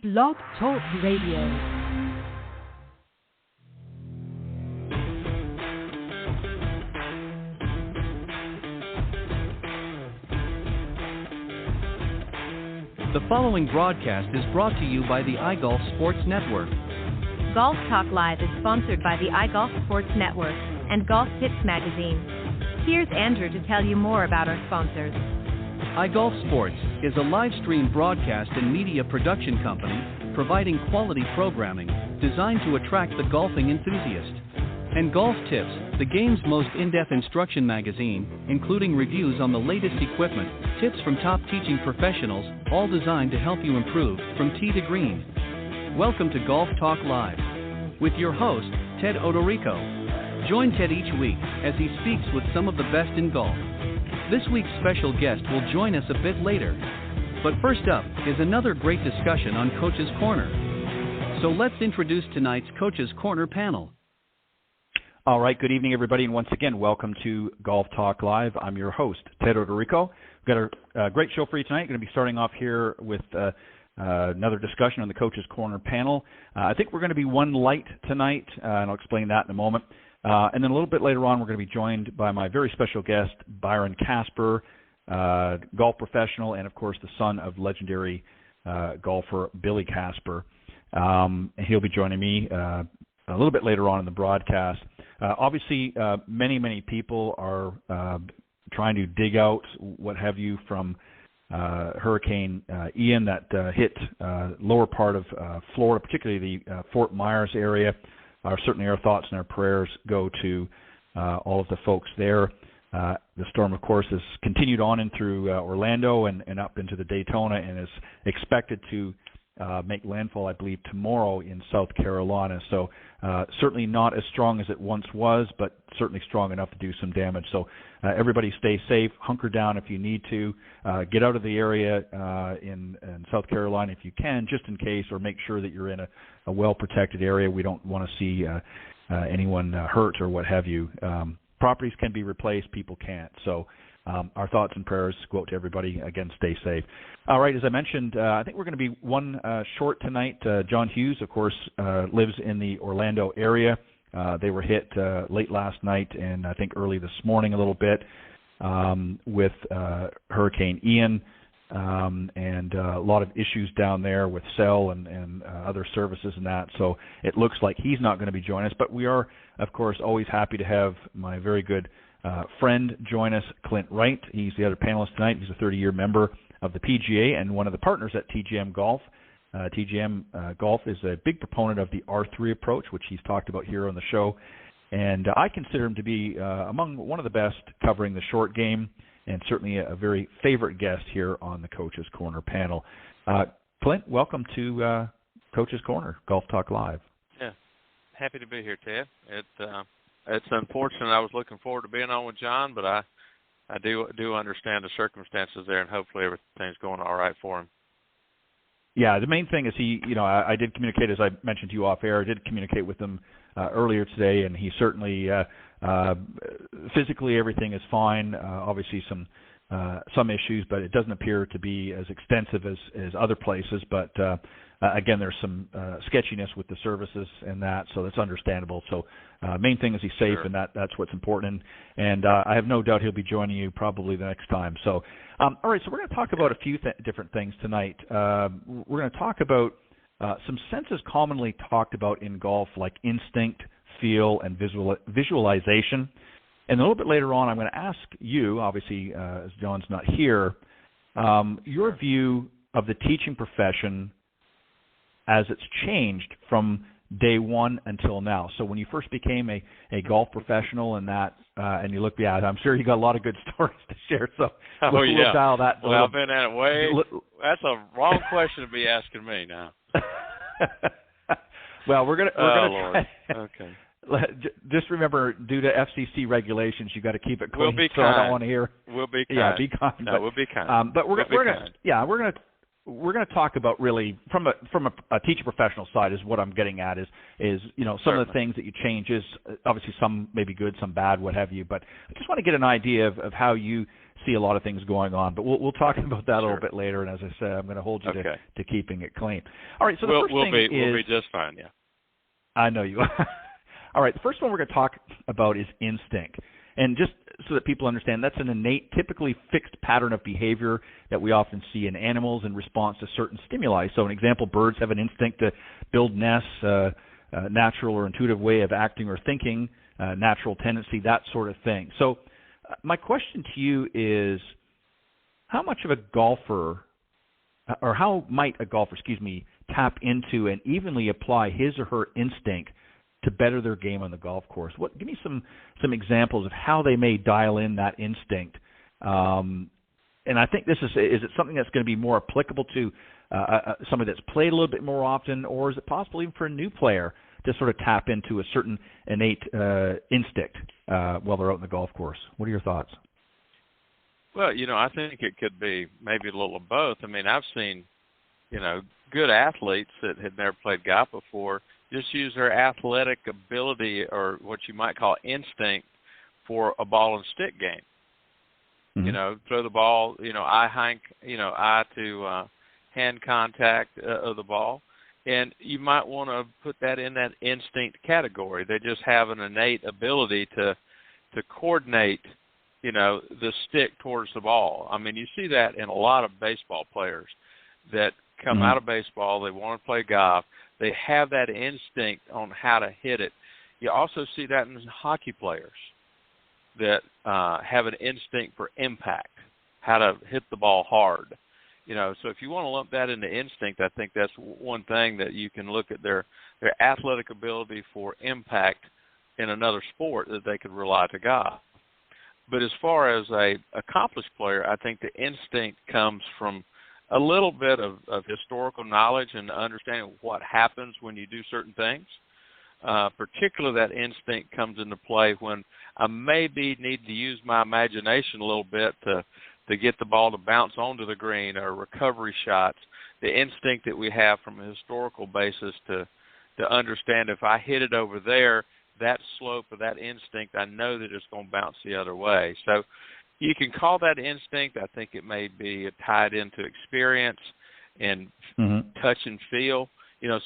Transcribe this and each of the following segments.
Blog Talk Radio. The following broadcast is brought to you by the iGolf Sports Network. Golf Talk Live is sponsored by the iGolf Sports Network and Golf Tips Magazine. Here's Andrew to tell you more about our sponsors. iGolf Sports is a live stream broadcast and media production company providing quality programming designed to attract the golfing enthusiast. And Golf Tips, the game's most in-depth instruction magazine, including reviews on the latest equipment, tips from top teaching professionals, all designed to help you improve from tee to green. Welcome to Golf Talk Live with your host, Ted Odorico. Join Ted each week as he speaks with some of the best in golf. This week's special guest will join us a bit later. But first up is another great discussion on Coach's Corner. So let's introduce tonight's Coach's Corner panel. All right, good evening, everybody, and once again, welcome to Golf Talk Live. I'm your host, Ted Odorico. We've got a great show for you tonight. We're going to be starting off here with another discussion on the Coach's Corner panel. I think we're going to be one light tonight, and I'll explain that in a moment. And then a little bit later on, we're going to be joined by my very special guest, Byron Casper, golf professional, and, of course, the son of legendary golfer Billy Casper. And he'll be joining me a little bit later on in the broadcast. Obviously, many people are trying to dig out what have you from Hurricane Ian that hit lower part of Florida, particularly the Fort Myers area. Certainly our thoughts and our prayers go to all of the folks there. The storm, of course, has continued on in through Orlando and up into the Daytona and is expected to make landfall, I believe, tomorrow in South Carolina. So certainly not as strong as it once was, but certainly strong enough to do some damage. So everybody stay safe, hunker down if you need to, get out of the area in South Carolina if you can, just in case, or make sure that you're in a well-protected area. We don't want to see anyone hurt or what have you. Properties can be replaced, people can't. So our thoughts and prayers go out to everybody. Again, stay safe. All right, as I mentioned, I think we're going to be one short tonight. John Hughes, of course, lives in the Orlando area. They were hit late last night and I think early this morning a little bit with Hurricane Ian and a lot of issues down there with cell and other services and that. So it looks like he's not going to be joining us. But we are, of course, always happy to have my very good friend join us, Clint Wright. He's the other panelist tonight. He's a 30-year member of the PGA and one of the partners at TGM Golf. TGM Golf is a big proponent of the R3 approach, which he's talked about here on the show. And I consider him to be among one of the best covering the short game and certainly a very favorite guest here on the Coach's Corner panel. Clint, welcome to Coach's Corner, Golf Talk Live. Yeah, happy to be here, Ted. It's unfortunate. I was looking forward to being on with John, but I do understand the circumstances there, and hopefully everything's going all right for him. Yeah, the main thing is I did communicate, as I mentioned to you off air, I did communicate with him earlier today, and he certainly, physically everything is fine. Obviously some issues, but it doesn't appear to be as extensive as other places. But again, there's some sketchiness with the services and that, so that's understandable. So main thing is he's safe, sure. And that's what's important. And I have no doubt he'll be joining you probably the next time. So, all right, so we're going to talk about a few different things tonight. We're going to talk about some senses commonly talked about in golf, like instinct, feel, and visualization. And a little bit later on, I'm going to ask you, obviously, as John's not here, your view of the teaching profession as it's changed from day one until now. So when you first became a golf professional and that, and you look back, I'm sure you got a lot of good stories to share. So we'll dial that. Well, I've been at it way. That's a wrong question to be asking me now. Well, we're gonna Lord. Try. Okay. Just remember, due to FCC regulations, you got to keep it clean. We'll be so kind. I don't want to hear. We'll be kind. Yeah, be kind. No, we'll be kind. But we're going to talk about really from a teacher professional side is what I'm getting at is some of the things that you change is obviously some may be good, some bad, what have you. But I just want to get an idea of how you see a lot of things going on. But we'll talk about that a little Sure. bit later. And as I said, I'm going to hold you Okay. to keeping it clean. All right. So the we'll, first we'll thing we'll is be just fine. Yeah. I know you. All right. The first one we're going to talk about is instinct. And just so that people understand, that's an innate, typically fixed pattern of behavior that we often see in animals in response to certain stimuli. So an example, birds have an instinct to build nests, natural or intuitive way of acting or thinking, natural tendency, that sort of thing. So my question to you is, how much of a golfer, or how might a golfer, tap into and evenly apply his or her instinct to better their game on the golf course? Give me some examples of how they may dial in that instinct. And I think is it something that's going to be more applicable to somebody that's played a little bit more often, or is it possible even for a new player to sort of tap into a certain innate instinct while they're out in the golf course? What are your thoughts? Well, I think it could be maybe a little of both. I mean, I've seen, good athletes that had never played golf before just use their athletic ability, or what you might call instinct, for a ball and stick game. Mm-hmm. Throw the ball, eye to hand contact of the ball. And you might want to put that in that instinct category. They just have an innate ability to coordinate, the stick towards the ball. I mean, you see that in a lot of baseball players that come mm-hmm. out of baseball, they want to play golf. They have that instinct on how to hit it. You also see that in hockey players that have an instinct for impact, how to hit the ball hard. So if you want to lump that into instinct, I think that's one thing that you can look at their athletic ability for impact in another sport that they could rely to golf. But as far as a accomplished player, I think the instinct comes from a little bit of historical knowledge and understanding what happens when you do certain things. Particularly that instinct comes into play when I maybe need to use my imagination a little bit to get the ball to bounce onto the green, or recovery shots. The instinct that we have from a historical basis to understand if I hit it over there, that slope of that instinct, I know that it's going to bounce the other way. So you can call that instinct. I think it may be tied into experience and mm-hmm. touch and feel.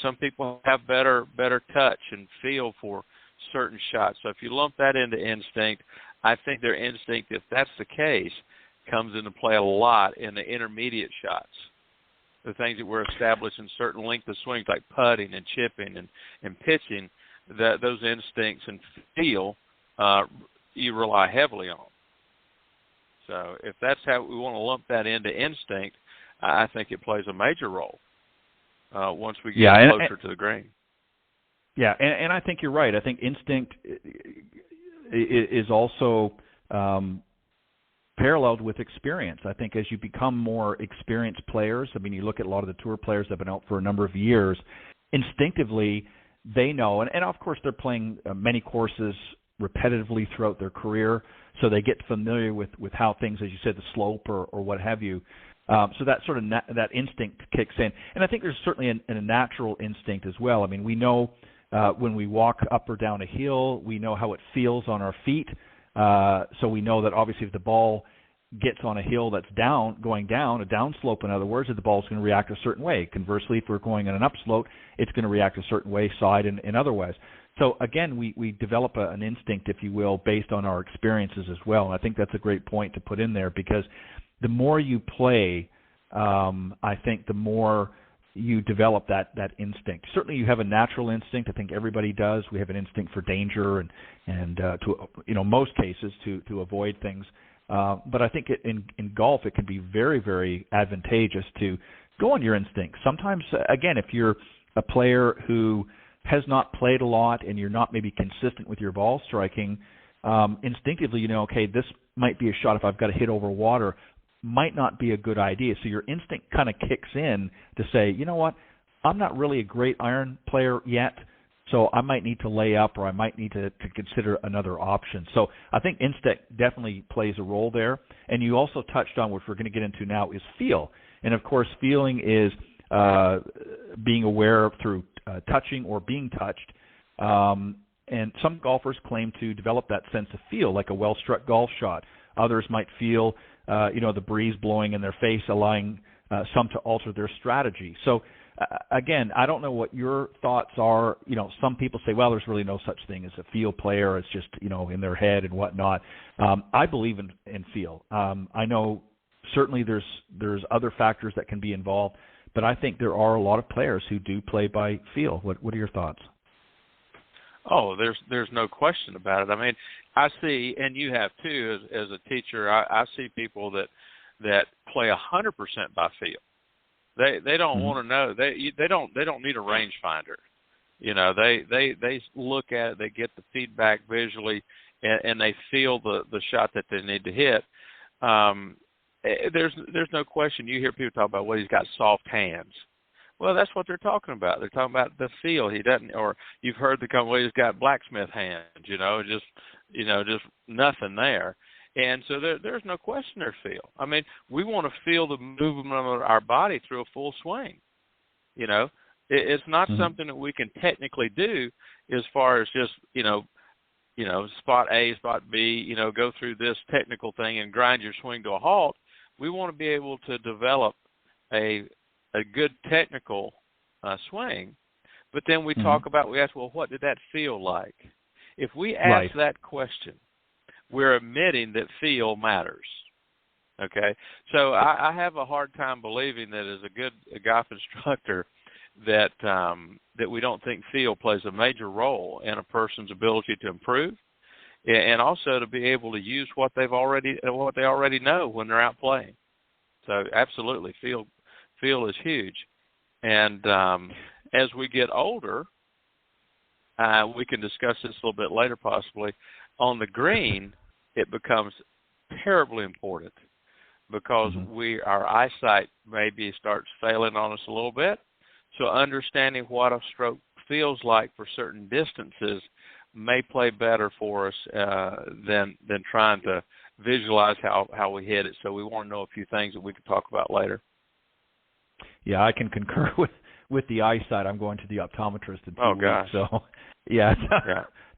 Some people have better touch and feel for certain shots. So if you lump that into instinct, I think their instinct, if that's the case, comes into play a lot in the intermediate shots. The things that were established in certain length of swings, like putting and chipping and pitching, those instincts and feel you rely heavily on. So if that's how we want to lump that into instinct, I think it plays a major role once we get closer to the green. Yeah, and I think you're right. I think instinct is also paralleled with experience. I think as you become more experienced players, I mean, you look at a lot of the tour players that have been out for a number of years, instinctively they know, and of course they're playing many courses repetitively throughout their career, so they get familiar with how things, as you said, the slope or what have you. So that sort of that instinct kicks in. And I think there's certainly a natural instinct as well. I mean, we know when we walk up or down a hill, we know how it feels on our feet. So we know that obviously if the ball gets on a hill that's going down, a downslope in other words, that the ball is going to react a certain way. Conversely, if we're going on an upslope, it's going to react a certain way, side and in other ways. So again, we develop an instinct, if you will, based on our experiences as well. And I think that's a great point to put in there, because the more you play, I think the more you develop that instinct. Certainly you have a natural instinct. I think everybody does. We have an instinct for danger and to most cases to avoid things. But I think in golf it can be very, very advantageous to go on your instinct. Sometimes, again, if you're a player who has not played a lot and you're not maybe consistent with your ball striking, instinctively you know, okay, this might be a shot if I've got to hit over water, might not be a good idea. So your instinct kind of kicks in to say, you know what, I'm not really a great iron player yet, so I might need to lay up, or I might need to consider another option. So I think instinct definitely plays a role there. And you also touched on, which we're going to get into now, is feel. And, of course, feeling is being aware through touching or being touched. And some golfers claim to develop that sense of feel, like a well-struck golf shot. Others might feel the breeze blowing in their face, allowing some to alter their strategy. So, again, I don't know what your thoughts are. Some people say, well, there's really no such thing as a field player. It's just, in their head and whatnot. I believe in feel. I know certainly there's other factors that can be involved, but I think there are a lot of players who do play by feel. What are your thoughts? Oh, there's no question about it. I mean, I see, and you have too, as a teacher, I see people that play 100% by feel. They don't want to know. They don't need a rangefinder. They look at it, they get the feedback visually, and they feel the shot that they need to hit. There's no question. You hear people talk about, well, he's got soft hands. Well, that's what they're talking about. They're talking about the feel. He doesn't, or you've heard the comment, well, he's got blacksmith hands. Just nothing there. And so there's no question their feel. I mean, we want to feel the movement of our body through a full swing. It's not something that we can technically do as far as just, spot A, spot B, go through this technical thing and grind your swing to a halt. We want to be able to develop a good technical swing. But then we we ask, well, what did that feel like? If we ask that question, we're admitting that feel matters. Okay? So I have a hard time believing that as a good golf instructor that we don't think feel plays a major role in a person's ability to improve and also to be able to use what they already know when they're out playing. So absolutely, feel is huge. And as we get older, we can discuss this a little bit later possibly, on the green, it becomes terribly important because our eyesight maybe starts failing on us a little bit. So understanding what a stroke feels like for certain distances may play better for us than trying to visualize how we hit it. So we want to know a few things that we can talk about later. Yeah, I can concur with the eyesight. I'm going to the optometrist in 2 weeks. Gosh. So, yeah.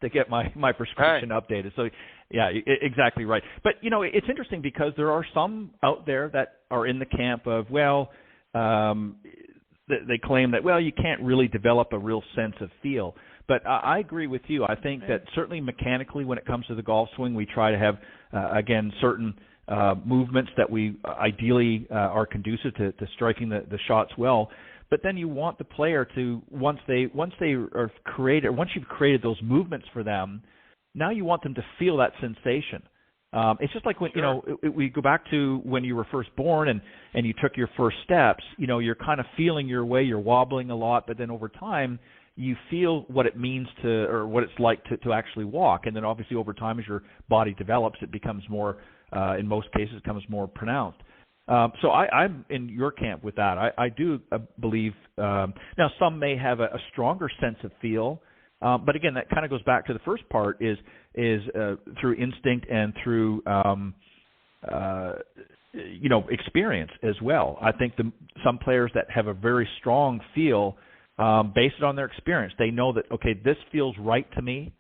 To get my prescription updated. So, yeah, exactly right. But, it's interesting because there are some out there that are in the camp of, well, they claim that, well, you can't really develop a real sense of feel. But I agree with you. I think that certainly mechanically when it comes to the golf swing, we try to have, again, certain movements that we ideally are conducive to striking the shots well. But then you want the player to, once you've created those movements for them, now you want them to feel that sensation. It's just like when, we go back to when you were first born and you took your first steps, you're kind of feeling your way, you're wobbling a lot, but then over time you feel what it means or what it's like to actually walk. And then obviously over time as your body develops, it becomes more, in most cases, becomes more pronounced. So I'm in your camp with that. I do believe, now some may have a stronger sense of feel, but again, that kind of goes back to the first part is through instinct and through, experience as well. I think some players that have a very strong feel, based on their experience, they know that, okay, this feels right to me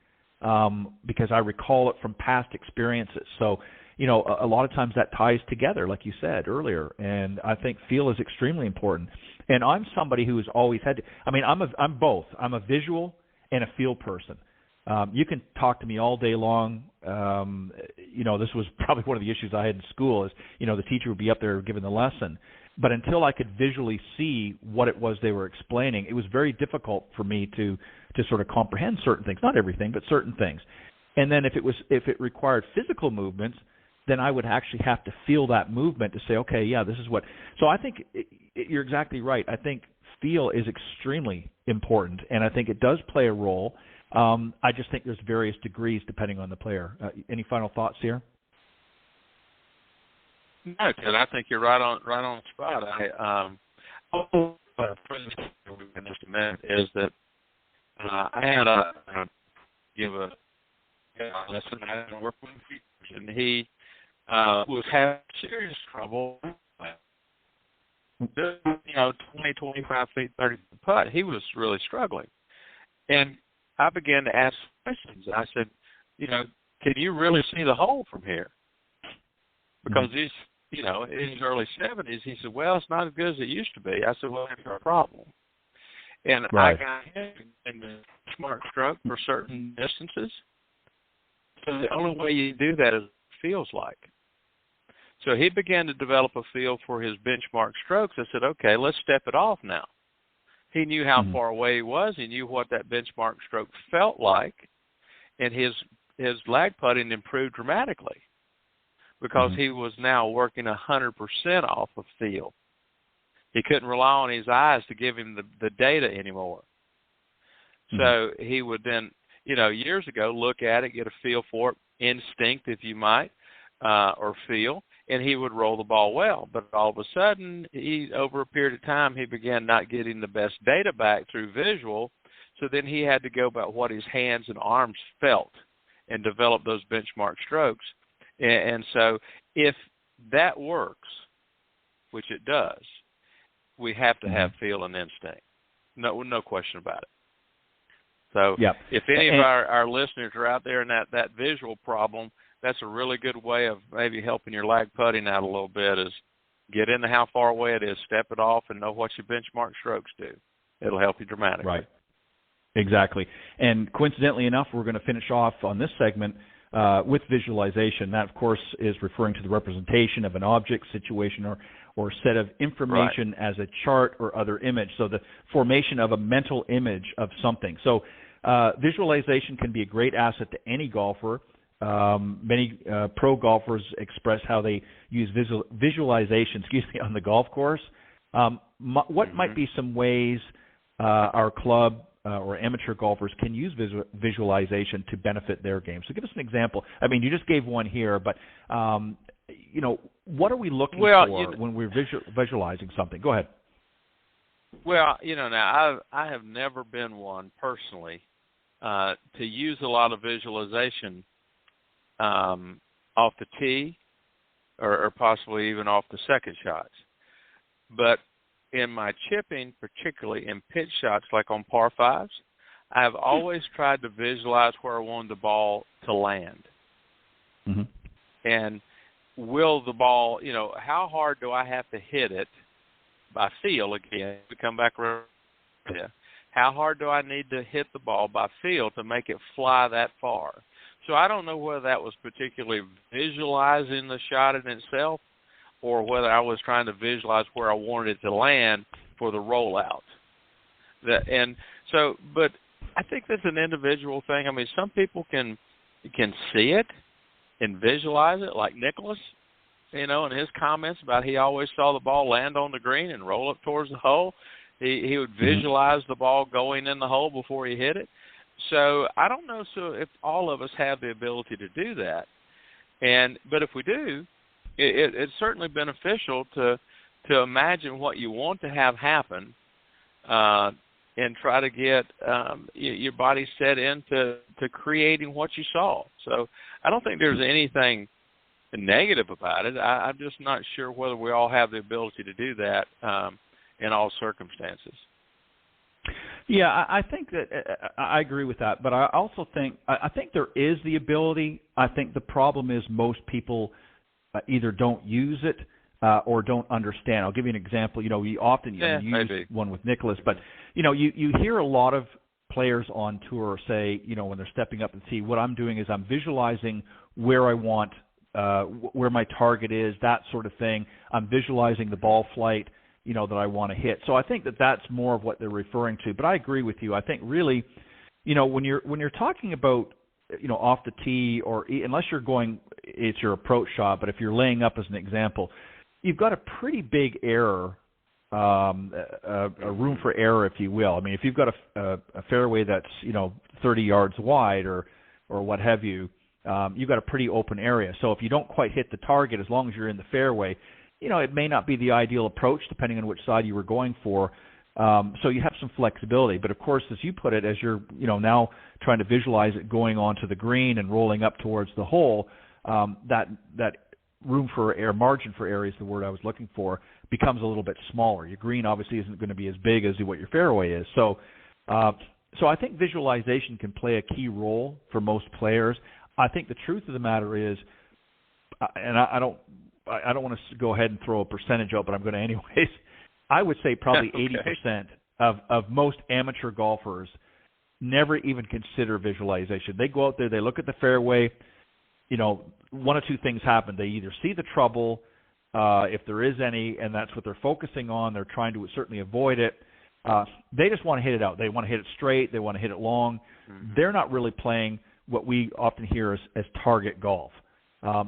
because I recall it from past experiences. So, a lot of times that ties together, like you said earlier, and I think feel is extremely important. And I'm somebody who has always had to, I'm both. I'm a visual and a feel person. You can talk to me all day long. This was probably one of the issues I had in school is, the teacher would be up there giving the lesson. But until I could visually see what it was they were explaining, it was very difficult for me to sort of comprehend certain things, not everything, but certain things. And then if it required physical movements, then I would actually have to feel that movement to say, okay, yeah, this is what. So I think you're exactly right. I think feel is extremely important, and I think it does play a role. I just think there's various degrees depending on the player. Any final thoughts here? No, Ted, I think you're right on the spot. In just a minute is that I had give a lesson. I had to work with features, and he was having serious trouble. 20, 25 feet, 30 feet putt. He was really struggling, and I began to ask questions. I said, can you really see the hole from here? Because in his early 70s, he said, well, it's not as good as it used to be. I said, well, that's our problem. And right. I got him in the smart stroke for certain distances. So the only way you do that is what it feels like. So he began to develop a feel for his benchmark strokes. I said, okay, let's step it off now. He knew how far away he was. He knew what that benchmark stroke felt like. And his lag putting improved dramatically because he was now working 100% off of feel. He couldn't rely on his eyes to give him the data anymore. So he would then, years ago, look at it, get a feel for it, instinct, if you might, or feel, and he would roll the ball well. But all of a sudden, over a period of time, he began not getting the best data back through visual, so then he had to go about what his hands and arms felt and develop those benchmark strokes. And so if that works, which it does, we have to have feel and instinct. No question about it. So if any of our listeners are out there in that visual problem, that's a really good way of maybe helping your lag putting out a little bit, is get into how far away it is, step it off, and know what your benchmark strokes do. It'll help you dramatically. Right. Exactly. And coincidentally enough, we're going to finish off on this segment with visualization. That, of course, is referring to the representation of an object, situation, or set of information as a chart or other image. So the formation of a mental image of something. So visualization can be a great asset to any golfer. Many pro golfers express how they use visualization, on the golf course. What might be some ways our club or amateur golfers can use visualization to benefit their game? So give us an example. I mean, you just gave one here, but what are we looking for when we're visualizing something? Go ahead. Well, now I have never been one personally to use a lot of visualization off the tee or possibly even off the second shots. But in my chipping, particularly in pitch shots like on par fives, I've always tried to visualize where I wanted the ball to land. And will the ball, how hard do I have to hit it by feel again to come back around? How hard do I need to hit the ball by feel to make it fly that far? So I don't know whether that was particularly visualizing the shot in itself or whether I was trying to visualize where I wanted it to land for the rollout. But I think that's an individual thing. I mean, some people can see it and visualize it, like Nicholas, in his comments about he always saw the ball land on the green and roll up towards the hole. He would visualize the ball going in the hole before he hit it. So I don't know if all of us have the ability to do that. But if we do, it's certainly beneficial to imagine what you want to have happen and try to get your body set into creating what you saw. So I don't think there's anything negative about it. I'm just not sure whether we all have the ability to do that in all circumstances. Yeah, I think that I agree with that, but I also think there is the ability. I think the problem is most people either don't use it or don't understand. I'll give you an example. We often use one with Nicholas, but you hear a lot of players on tour say, when they're stepping up and see what I'm doing is I'm visualizing where I want, where my target is, that sort of thing. I'm visualizing the ball flight, that I want to hit. So I think that that's more of what they're referring to. But I agree with you. I think really, when you're talking about, off the tee or unless you're going, it's your approach shot. But if you're laying up as an example, you've got a pretty big error, a room for error, if you will. I mean, if you've got a fairway that's 30 yards wide or what have you, you've got a pretty open area. So if you don't quite hit the target, as long as you're in the fairway, it may not be the ideal approach depending on which side you were going for. So you have some flexibility. But, of course, as you put it, as you're now trying to visualize it going onto the green and rolling up towards the hole, that room for error, margin for error is the word I was looking for, becomes a little bit smaller. Your green obviously isn't going to be as big as what your fairway is. So I think visualization can play a key role for most players. I think the truth of the matter is, and I don't I don't want to go ahead and throw a percentage out, but I'm going to anyways. I would say probably Okay. 80% of most amateur golfers never even consider visualization. They go out there, they look at the fairway. One of two things happen. They either see the trouble, if there is any, and that's what they're focusing on. They're trying to certainly avoid it. They just want to hit it out. They want to hit it straight. They want to hit it long. Mm-hmm. They're not really playing what we often hear as target golf.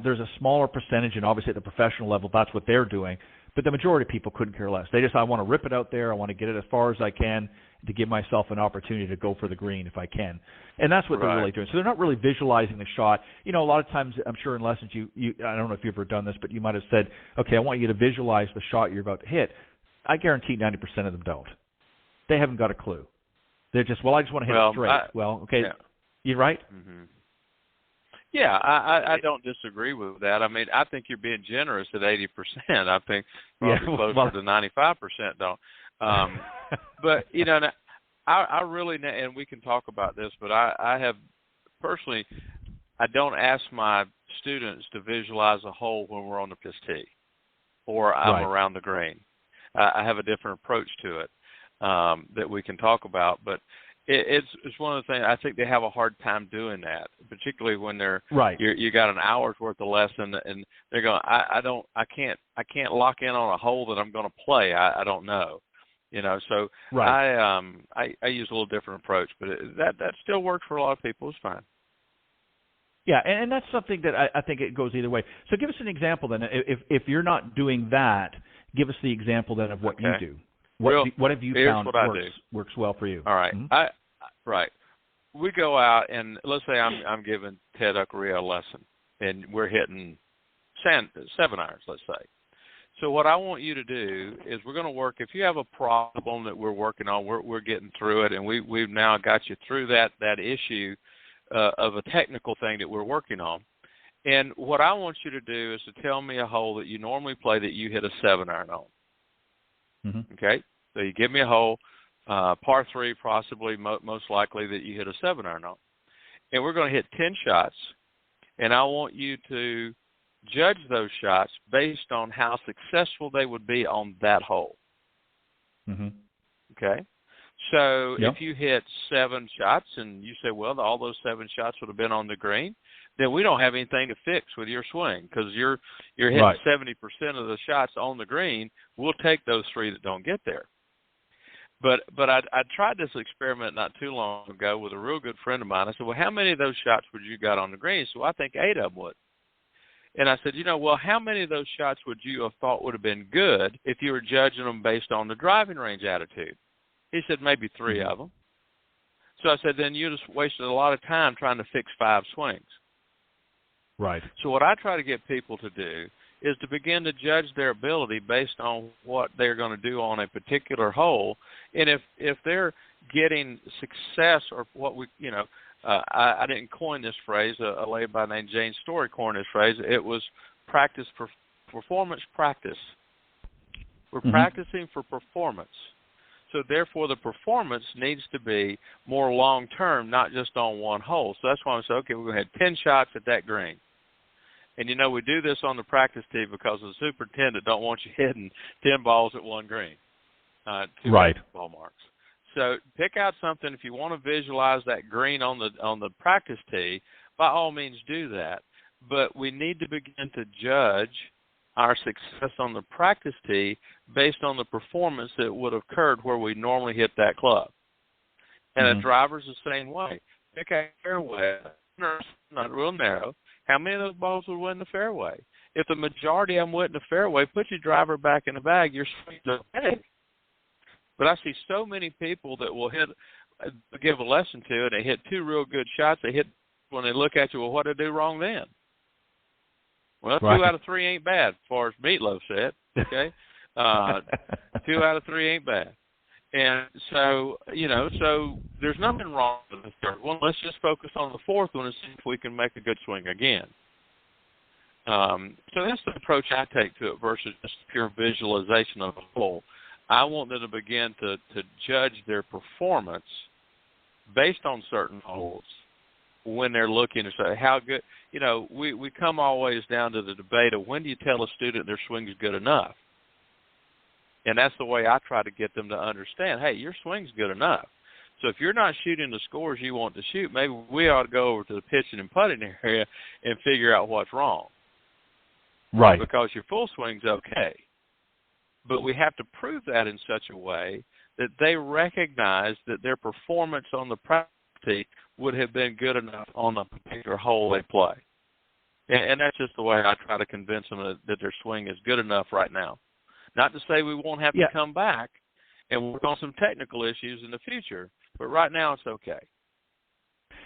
There's a smaller percentage, and obviously at the professional level, that's what they're doing. But the majority of people couldn't care less. I want to rip it out there. I want to get it as far as I can to give myself an opportunity to go for the green if I can. And that's what they're really doing. So they're not really visualizing the shot. A lot of times, I'm sure in lessons, you I don't know if you've ever done this, but you might have said, okay, I want you to visualize the shot you're about to hit. I guarantee 90% of them don't. They haven't got a clue. They're just, I just want to hit it straight. Okay. Yeah. You're right? Mm-hmm. Yeah, I don't disagree with that. I mean, I think you're being generous at 80%. I think probably closer to 95% don't. But, I really, and we can talk about this, but I have personally, I don't ask my students to visualize a hole when we're on the piss tee or I'm around the green. I have a different approach to it that we can talk about, but it's one of the things I think they have a hard time doing that, particularly when they're you got an hour's worth of lesson and they're going, I can't lock in on a hole that I'm going to play. I don't know, So I use a little different approach, but that still works for a lot of people. It's fine. Yeah, and that's something that I think it goes either way. So give us an example then. If you're not doing that, give us the example then of what you do. What have you found works well for you? All right. Mm-hmm. We go out and let's say I'm giving Ted Uckeria a lesson and we're hitting 7 irons, let's say. So what I want you to do is we're going to work. If you have a problem that we're working on, we're getting through it, and we've now got you through that issue of a technical thing that we're working on. And what I want you to do is to tell me a hole that you normally play that you hit a 7 iron on. Mm-hmm. Okay, so you give me a hole, par 3 possibly, most likely that you hit a 7 iron on. And we're going to hit 10 shots, and I want you to judge those shots based on how successful they would be on that hole. Mm-hmm. Okay, so if you hit 7 shots and you say, well, all those 7 shots would have been on the green, then we don't have anything to fix with your swing because you're hitting 70% of the shots on the green. We'll take those 3 that don't get there. But I tried this experiment not too long ago with a real good friend of mine. I said, well, how many of those shots would you got on the green? So I think 8 of them would. And I said, how many of those shots would you have thought would have been good if you were judging them based on the driving range attitude? He said, maybe 3 of them. So I said, then you just wasted a lot of time trying to fix 5 swings. Right. So what I try to get people to do is to begin to judge their ability based on what they're going to do on a particular hole. And if they're getting success or what we, I didn't coin this phrase. A lady by the name Jane Story coined this phrase. It was performance practice. We're practicing for performance. So therefore, the performance needs to be more long-term, not just on one hole. So that's why I said, okay, we're going to have 10 shots at that green. And, we do this on the practice tee because the superintendent don't want you hitting 10 balls at one green, 2 ball marks. So pick out something. If you want to visualize that green on the practice tee, by all means do that. But we need to begin to judge our success on the practice tee based on the performance that would have occurred where we normally hit that club. And a driver's the same way. Pick a fairway, not real narrow. How many of those balls would win the fairway? If the majority of them went in the fairway, put your driver back in the bag. Your swing's okay. But I see so many people that will give a lesson to it. They hit 2 real good shots. They hit when they look at you. Well, what did I do wrong then? Well, 2 out of 3 ain't bad, as far as Meatloaf said. Okay, 2 out of 3 ain't bad. And so, so there's nothing wrong with the third one. Let's just focus on the fourth one and see if we can make a good swing again. So that's the approach I take to it versus just pure visualization of a hole. I want them to begin to judge their performance based on certain holes when they're looking to say how good. We come always down to the debate of when do you tell a student their swing is good enough. And that's the way I try to get them to understand, hey, your swing's good enough. So if you're not shooting the scores you want to shoot, maybe we ought to go over to the pitching and putting area and figure out what's wrong. Right. Because your full swing's okay. But we have to prove that in such a way that they recognize that their performance on the practice tee would have been good enough on the particular hole they play. And that's just the way I try to convince them that their swing is good enough right now. Not to say we won't have to come back and work on some technical issues in the future, but right now it's okay.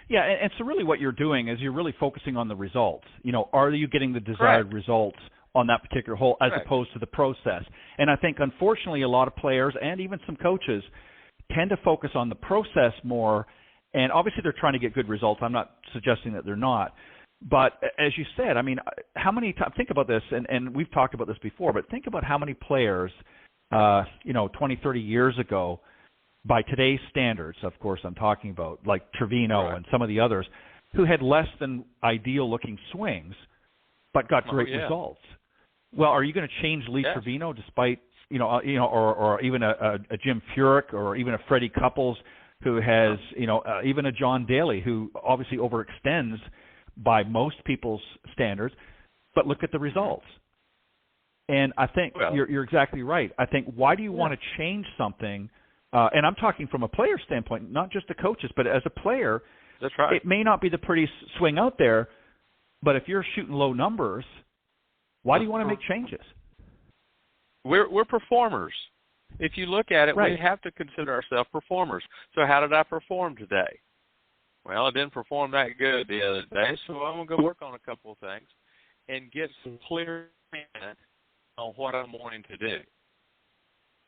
Yeah, and so really what you're doing is you're really focusing on the results. Are you getting the desired results on that particular hole as opposed to the process? And I think, unfortunately, a lot of players and even some coaches tend to focus on the process more, and obviously they're trying to get good results. I'm not suggesting that they're not. But as you said, I mean, how many times, think about this, and we've talked about this before, but think about how many players, 20, 30 years ago, by today's standards, of course I'm talking about, like Trevino and some of the others, who had less than ideal-looking swings, but got great results. Well, are you going to change Lee Trevino despite, or even a Jim Furyk or even a Freddie Couples who has, even a John Daly who obviously overextends by most people's standards, but look at the results. And I think you're exactly right. I think, why do you want to change something? And I'm talking from a player standpoint, not just the coaches, but as a player, that's right. It may not be the prettiest swing out there, but if you're shooting low numbers, why do you want to make changes? We're performers. If you look at it, we have to consider ourselves performers. So how did I perform today? Well, I didn't perform that good the other day, so I'm going to go work on a couple of things and get some clear intent on what I'm wanting to do.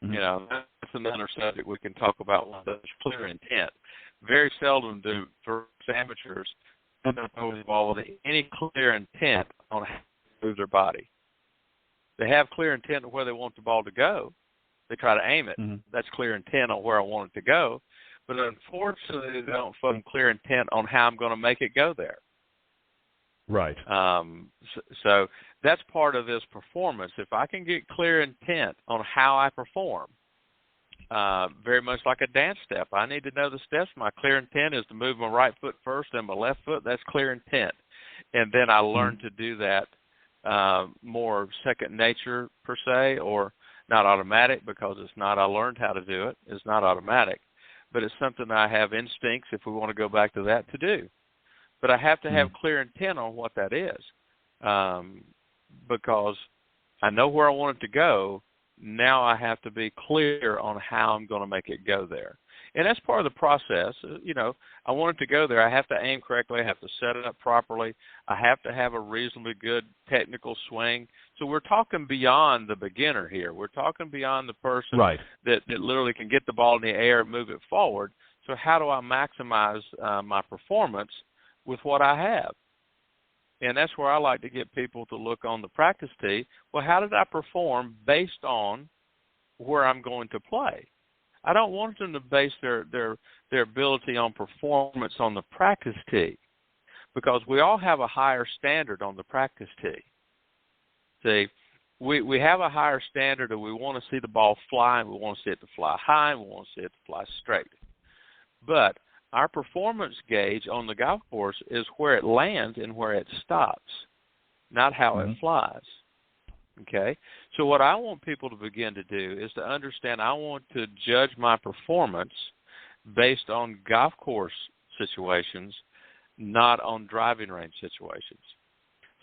Mm-hmm. That's another subject we can talk about, one of those clear intent. Very seldom do, for amateurs, end up involved with any clear intent on how to move their body. They have clear intent on where they want the ball to go. They try to aim it. Mm-hmm. That's clear intent on where I want it to go. But unfortunately, they don't have clear intent on how I'm going to make it go there. Right. So that's part of this performance. If I can get clear intent on how I perform, very much like a dance step, I need to know the steps. My clear intent is to move my right foot first and my left foot. That's clear intent. And then I learn to do that more second nature, per se, or not automatic, because it's not I learned how to do it. It's not automatic. But it's something I have instincts, if we want to go back to that, to do. But I have to have clear intent on what that is, because I know where I want it to go. Now I have to be clear on how I'm going to make it go there. And that's part of the process. I want it to go there. I have to aim correctly. I have to set it up properly. I have to have a reasonably good technical swing. So we're talking beyond the beginner here. We're talking beyond the person that literally can get the ball in the air and move it forward. So how do I maximize my performance with what I have? And that's where I like to get people to look on the practice tee. Well, how did I perform based on where I'm going to play? I don't want them to base their ability on performance on the practice tee, because we all have a higher standard on the practice tee. See, we have a higher standard, and we want to see the ball fly, and we want to see it to fly high, and we want to see it to fly straight. But our performance gauge on the golf course is where it lands and where it stops, not how it flies. Okay? So what I want people to begin to do is to understand I want to judge my performance based on golf course situations, not on driving range situations.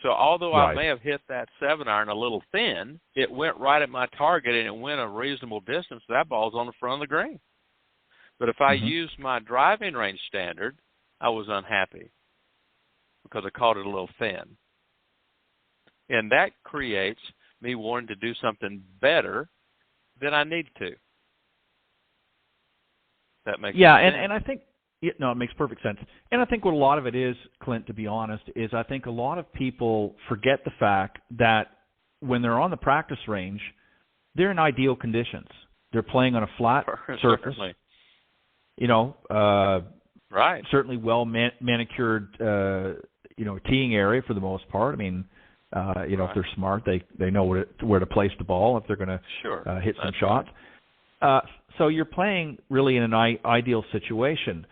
So although I may have hit that 7-iron a little thin, it went right at my target and it went a reasonable distance. That ball's on the front of the green. But if I used my driving range standard, I was unhappy because I caught it a little thin. And that creates me wanting to do something better than I need to. That makes sense. And I think it makes perfect sense. And I think what a lot of it is, Clint, to be honest, is I think a lot of people forget the fact that when they're on the practice range, they're in ideal conditions. They're playing on a flat surface. Certainly. Right. Certainly well manicured, teeing area for the most part. I mean, if they're smart, they know where to place the ball if they're going to hit some shots. So you're playing really in an ideal situation.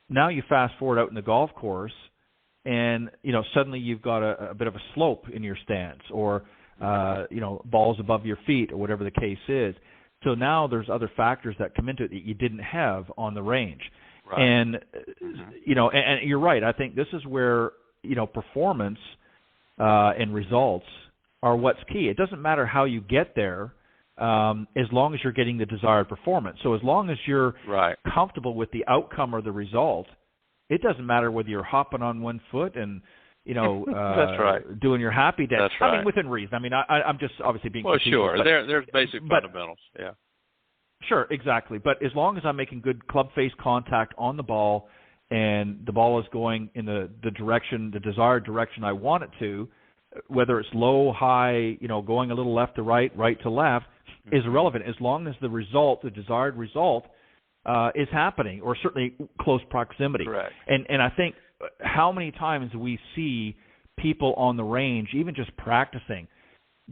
Now you fast forward out in the golf course, and suddenly you've got a bit of a slope in your stance, or balls above your feet, or whatever the case is. So now there's other factors that come into it that you didn't have on the range. Right. And and you're right. I think this is where performance and results are what's key. It doesn't matter how you get there, as long as you're getting the desired performance. So as long as you're comfortable with the outcome or the result, it doesn't matter whether you're hopping on one foot and that's right. doing your happy dance. That's right. I mean, within reason. I mean, I'm just obviously being sure. But there's basic fundamentals. Yeah. Sure, exactly. But as long as I'm making good club face contact on the ball, and the ball is going in the direction, the desired direction I want it to, whether it's low, high, going a little left to right, right to left, is irrelevant as long as the result, the desired result, is happening, or certainly close proximity. Correct. And I think how many times we see people on the range, even just practicing,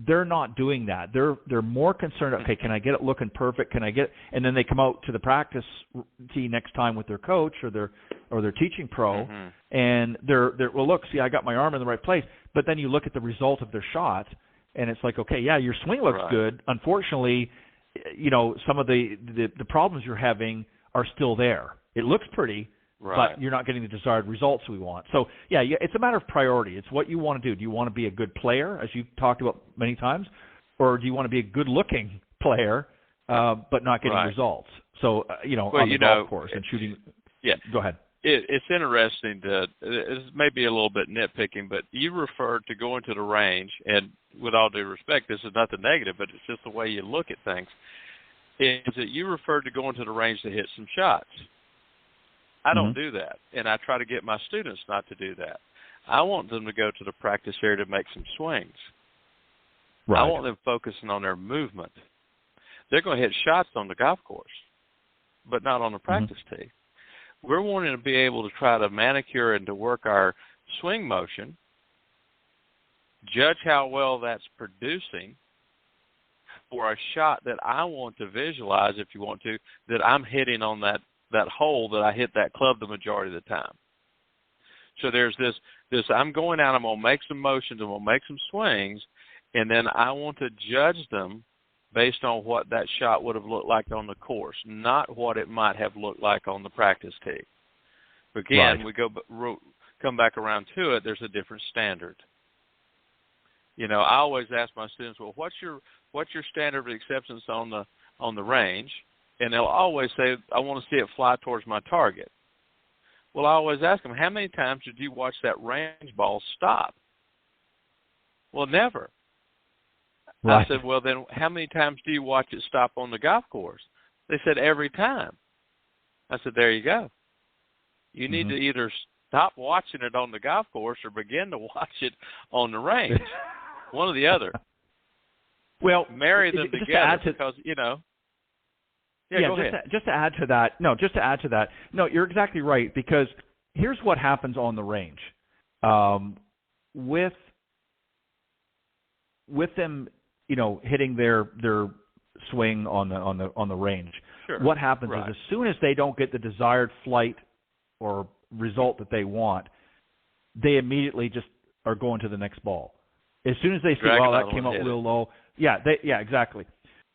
they're not doing that. They're more concerned, okay, can I get it looking perfect? Can I get, and then they come out to the practice tee next time with their coach or their teaching pro, and they're well, look, see, I got my arm in the right place. But then you look at the result of their shot, and it's like, okay, yeah, your swing looks good. Unfortunately, some of the problems you're having are still there. It looks pretty, but you're not getting the desired results we want. So, yeah, it's a matter of priority. It's what you want to do. Do you want to be a good player, as you've talked about many times, or do you want to be a good-looking player but not getting results? So, on the golf course and shooting. Yeah. Go ahead. It's interesting it's maybe a little bit nitpicking, but you referred to going to the range, and with all due respect, this is nothing negative, but it's just the way you look at things, is that you referred to going to the range to hit some shots. I don't do that, and I try to get my students not to do that. I want them to go to the practice area to make some swings. Right. I want them focusing on their movement. They're going to hit shots on the golf course, but not on the practice tee. We're wanting to be able to try to manicure and to work our swing motion, judge how well that's producing for a shot that I want to visualize, if you want to, that I'm hitting on that hole that I hit that club the majority of the time. So there's this I'm going out, I'm going to make some motions, I'm going to make some swings, and then I want to judge them based on what that shot would have looked like on the course, not what it might have looked like on the practice tee. Again, we come back around to it, there's a different standard. I always ask my students, well, what's your standard of acceptance on the range? And they'll always say, I want to see it fly towards my target. Well, I always ask them, how many times did you watch that range ball stop? Well, never. I said, well, then how many times do you watch it stop on the golf course? They said, every time. I said, there you go. You need to either stop watching it on the golf course or begin to watch it on the range. One or the other. Well, marry them together because, Yeah, go ahead. Just to add to that. No, you're exactly right, because here's what happens on the range. With them, hitting their swing on the range. Sure. What happens is, as soon as they don't get the desired flight or result that they want, they immediately just are going to the next ball. As soon as they see, well, that came up real low. Yeah, exactly.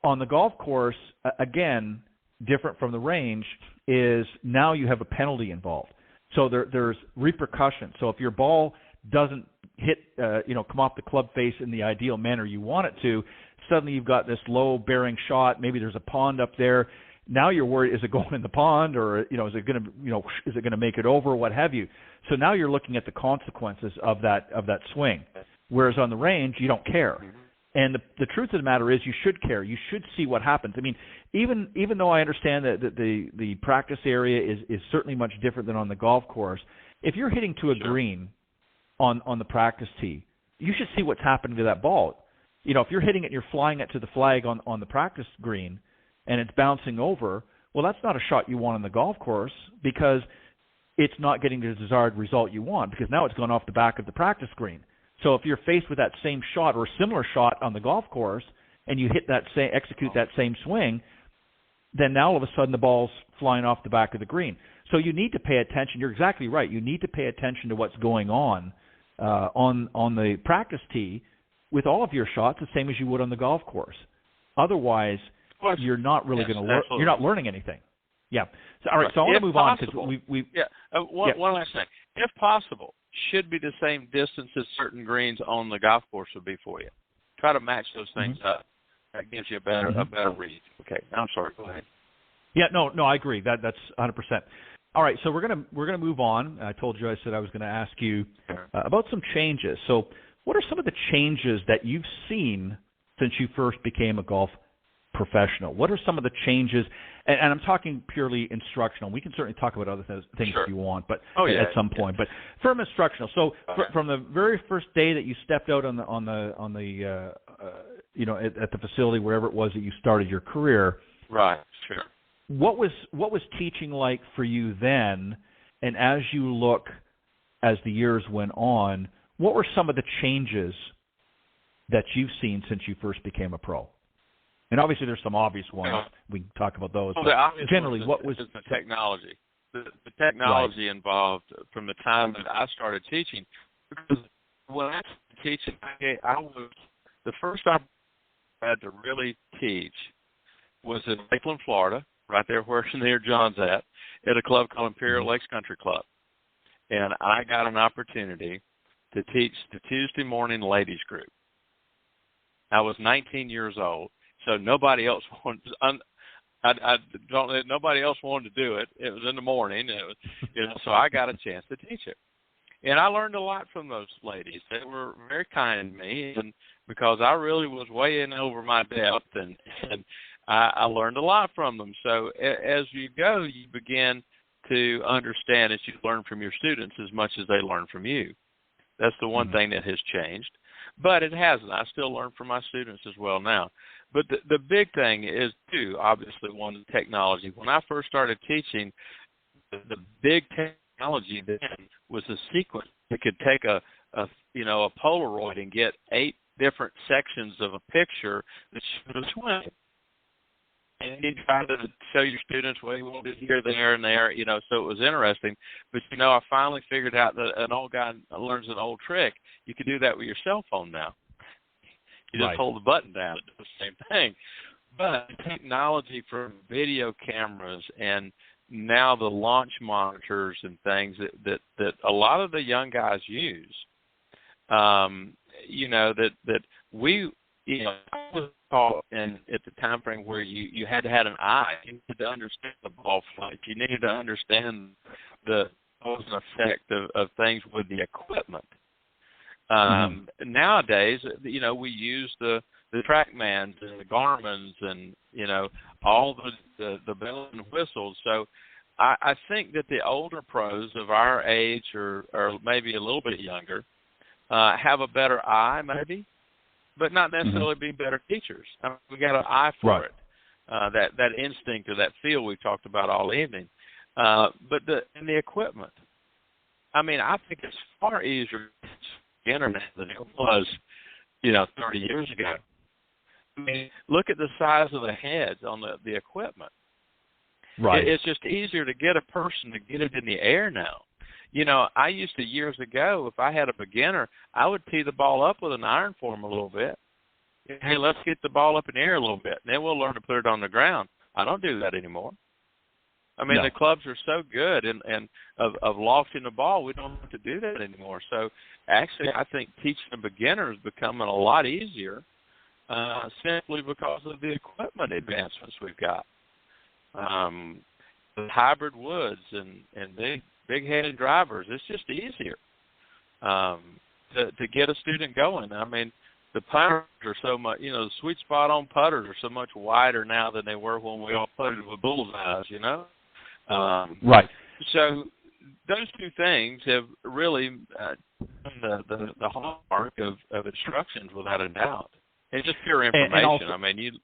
On the golf course, again, different from the range, is now you have a penalty involved. So there's repercussions. So if your ball doesn't hit, come off the club face in the ideal manner you want it to, suddenly you've got this low bearing shot. Maybe there's a pond up there. Now you're worried, is it going in the pond, or is it going to, is it going to make it over, what have you? So now you're looking at the consequences of that swing. Whereas on the range, you don't care. And the truth of the matter is, you should care. You should see what happens. I mean, even though I understand that the practice area is certainly much different than on the golf course, if you're hitting to a green on the practice tee, you should see what's happening to that ball. If you're hitting it and you're flying it to the flag on the practice green and it's bouncing over, well, that's not a shot you want on the golf course, because it's not getting the desired result you want because now it's gone off the back of the practice green. So if you're faced with that same shot or a similar shot on the golf course and you execute that same swing, then now all of a sudden the ball's flying off the back of the green. So you need to pay attention. You're exactly right. You need to pay attention to what's going on the practice tee with all of your shots, the same as you would on the golf course. Otherwise, you're not really going to learn. You're not learning anything. Yeah. So, all right. So I want to move on because one last thing. If possible, should be the same distance as certain greens on the golf course would be for you. Try to match those things up. That gives you a better read. Okay. I'm sorry. Go ahead. Yeah. No. I agree. That's 100%. All right. So we're gonna move on. I told you I said I was going to ask you about some changes. So what are some of the changes that you've seen since you first became a golf professional? What are some of the changes? And I'm talking purely instructional. We can certainly talk about other things if you want, but at some point. But from instructional, so from the very first day that you stepped out at the facility, wherever it was that you started your career, right? Sure. What was teaching like for you then? And as you look, as the years went on, what were some of the changes that you've seen since you first became a pro? And obviously, there's some obvious ones. We can talk about those. Well, but generally, what was the technology? The technology involved from the time that I started teaching. Because when I started teaching, I was the first time I had to really teach was in Lakeland, Florida, right there where near John's at a club called Imperial Lakes Country Club, and I got an opportunity to teach the Tuesday morning ladies group. I was 19 years old. So nobody else wanted. Nobody else wanted to do it. It was in the morning. It was, so I got a chance to teach it, and I learned a lot from those ladies. They were very kind to me, and because I really was way in over my depth, and I learned a lot from them. So as you go, you begin to understand as you learn from your students as much as they learn from you. That's the one thing that has changed, but it hasn't. I still learn from my students as well now. But the big thing is, too, obviously, one, technology. When I first started teaching, the big technology then was a sequence. It could take a Polaroid and get 8 different sections of a picture that showed a swing. And you try to show your students, well, you want it here, there, and there, so it was interesting. But, I finally figured out that an old guy learns an old trick. You can do that with your cell phone now. You just hold the button down. It does the same thing. But technology from video cameras and now the launch monitors and things that a lot of the young guys use, I was taught at the time frame where you had to have an eye. You needed to understand the ball flight. You needed to understand the cause and effect of things with the equipment. Nowadays, we use the TrackMans and the Garmins and, all the bells and whistles. So I think that the older pros of our age or maybe a little bit younger have a better eye maybe, but not necessarily be better teachers. I mean, we got an eye for it, that instinct or that feel we talked about all evening. But the equipment, I mean, I think it's far easier internet than it was, 30 years ago. I mean, look at the size of the heads on the equipment. Right. It's just easier to get a person to get it in the air now. I used to years ago, if I had a beginner, I would tee the ball up with an iron for him a little bit. Hey, let's get the ball up in the air a little bit, and then we'll learn to put it on the ground. I don't do that anymore. I mean, the clubs are so good and of lofting the ball, we don't have to do that anymore. So, actually, I think teaching a beginner is becoming a lot easier simply because of the equipment advancements we've got. The hybrid woods and big-headed drivers, it's just easier to get a student going. I mean, the putters are so much, the sweet spot on putters are so much wider now than they were when we all putted with bullseyes, Right. So those two things have really done the hallmark of instructions without a doubt. It's just pure information. And also, I mean,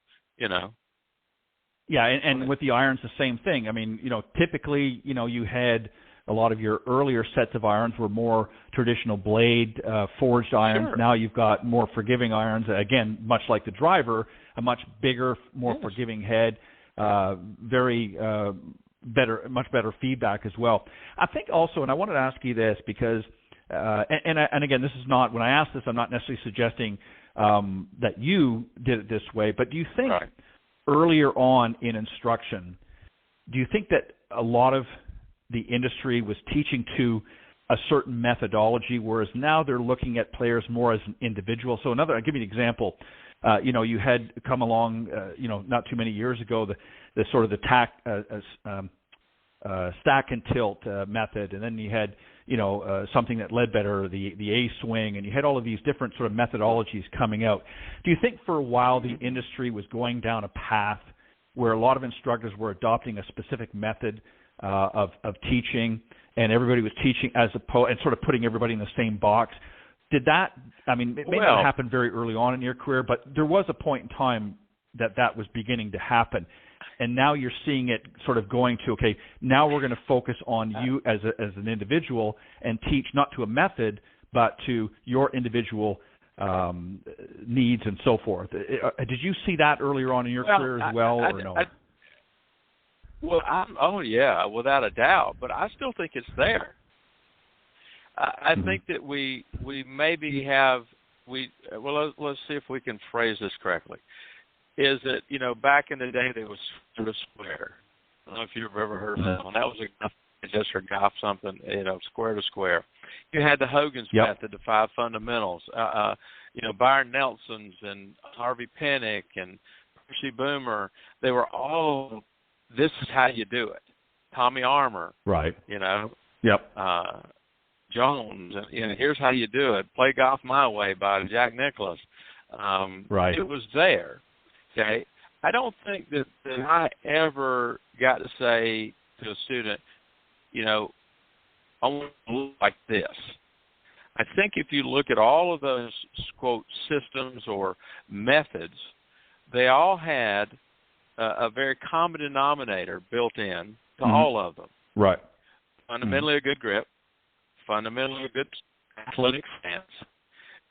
Yeah, and with the irons, the same thing. I mean, typically, you had a lot of your earlier sets of irons were more traditional blade forged irons. Sure. Now you've got more forgiving irons. Again, much like the driver, a much bigger, more forgiving head, much better feedback as well. I think also, and I wanted to ask you this because, and again, this is not, when I ask this, I'm not necessarily suggesting that you did it this way, but do you think earlier on in instruction, do you think that a lot of the industry was teaching to a certain methodology, whereas now they're looking at players more as an individual? So I'll give you an example. You had come along, not too many years ago, the sort of the stack and tilt method, and then you had, something that led better, the A swing, and you had all of these different sort of methodologies coming out. Do you think for a while the industry was going down a path where a lot of instructors were adopting a specific method of teaching, and everybody was teaching as opposed, and sort of putting everybody in the same box? Did that, it may not happen very early on in your career, but there was a point in time that was beginning to happen. And now you're seeing it sort of going to, okay, now we're going to focus on you as an individual and teach not to a method, but to your individual needs and so forth. Did you see that earlier on in your career as well, or no? Yeah, without a doubt. But I still think it's there. I think that we maybe have let's see if we can phrase this correctly. Is that back in the day there was sort of square. I don't know if you've ever heard of that one. That was just for golf something, square to square. You had the Hogan's method, the 5 fundamentals. Byron Nelson's and Harvey Pinnock and Percy Boomer. They were all, this is how you do it. Tommy Armour. Right. Jones. Here's how you do it. Play Golf My Way by Jack Nicklaus. Right. It was there. Okay. I don't think that I ever got to say to a student, I want to look like this. I think if you look at all of those, quote, systems or methods, they all had a very common denominator built in to all of them. Right. Fundamentally a good grip, fundamentally a good athletic stance.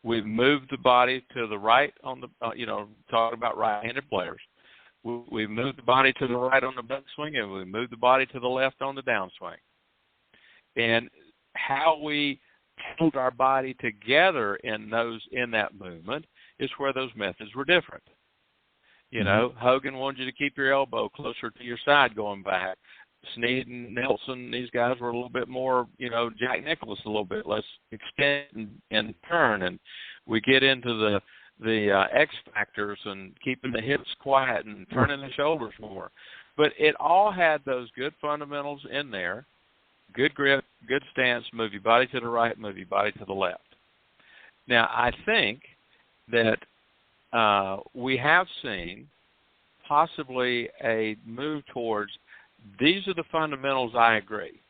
We've moved the body to the right on the, talking about right-handed players. We've moved the body to the right on the backswing, and we moved the body to the left on the downswing. And how we held our body together in that movement is where those methods were different. Hogan wanted you to keep your elbow closer to your side going back. Snead and Nelson, these guys were a little bit more, Jack Nicklaus a little bit less extend and turn, and we get into the X factors and keeping the hips quiet and turning the shoulders more. But it all had those good fundamentals in there: good grip, good stance, move your body to the right, move your body to the left. Now, I think that we have seen possibly a move towards, these are the fundamentals, I agree.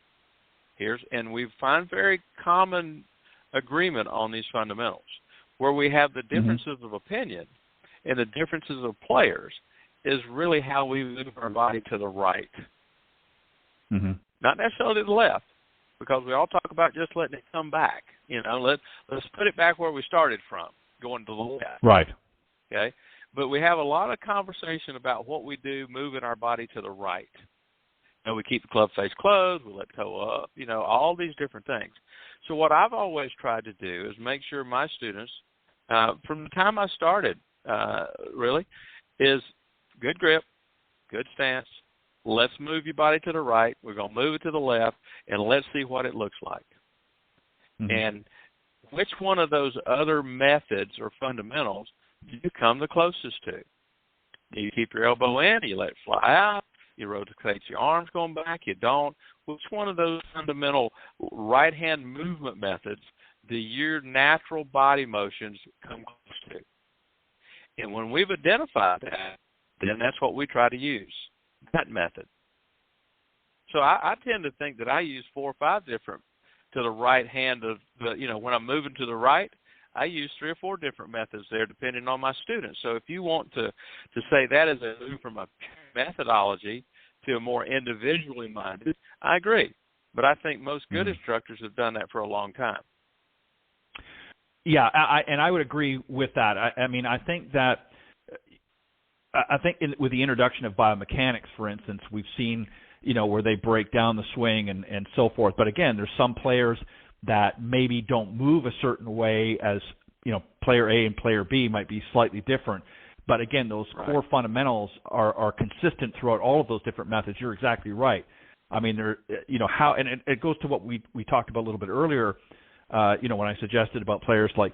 And we find very common agreement on these fundamentals. Where we have the differences of opinion and the differences of players is really how we move our body to the right. Not necessarily to the left, because we all talk about just letting it come back. Let's put it back where we started from, going to the left. Right. Okay? But we have a lot of conversation about what we do moving our body to the right. We keep the club face closed, we let toe up, all these different things. So what I've always tried to do is make sure my students, from the time I started, really, is good grip, good stance. Let's move your body to the right. We're going to move it to the left, and let's see what it looks like. And which one of those other methods or fundamentals do you come the closest to? Do you keep your elbow in? Do you let it fly out? You rotate your arms going back? You don't? Which one of those fundamental right-hand movement methods do your natural body motions come close to? And when we've identified that, then that's what we try to use, that method. So I tend to think that I use 4 or 5 different to the right hand of the, when I'm moving to the right, I use 3 or 4 different methods there depending on my students. So if you want to say that is a move from a methodology to a more individually minded, I agree. But I think most good instructors have done that for a long time. Yeah, and I would agree with that. I mean, I think with the introduction of biomechanics, for instance, we've seen, where they break down the swing and so forth. But again, there's some players that maybe don't move a certain way as, player A and player B might be slightly different. But again, those core fundamentals are consistent throughout all of those different methods. You're exactly right. I mean, and it goes to what we talked about a little bit earlier, when I suggested about players like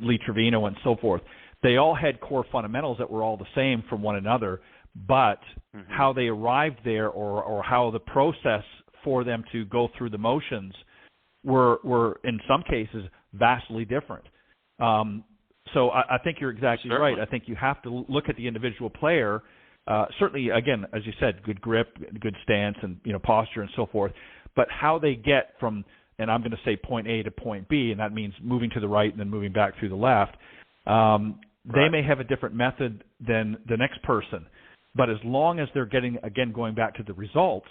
Lee Trevino and so forth. They all had core fundamentals that were all the same from one another, but how they arrived there or how the process for them to go through the motions were in some cases vastly different. So I think you're exactly right. I think you have to look at the individual player. Certainly, again, as you said, good grip, good stance, and posture and so forth. But how they get from, and I'm going to say point A to point B, and that means moving to the right and then moving back through the left. They may have a different method than the next person, but as long as they're getting, again, going back to the results,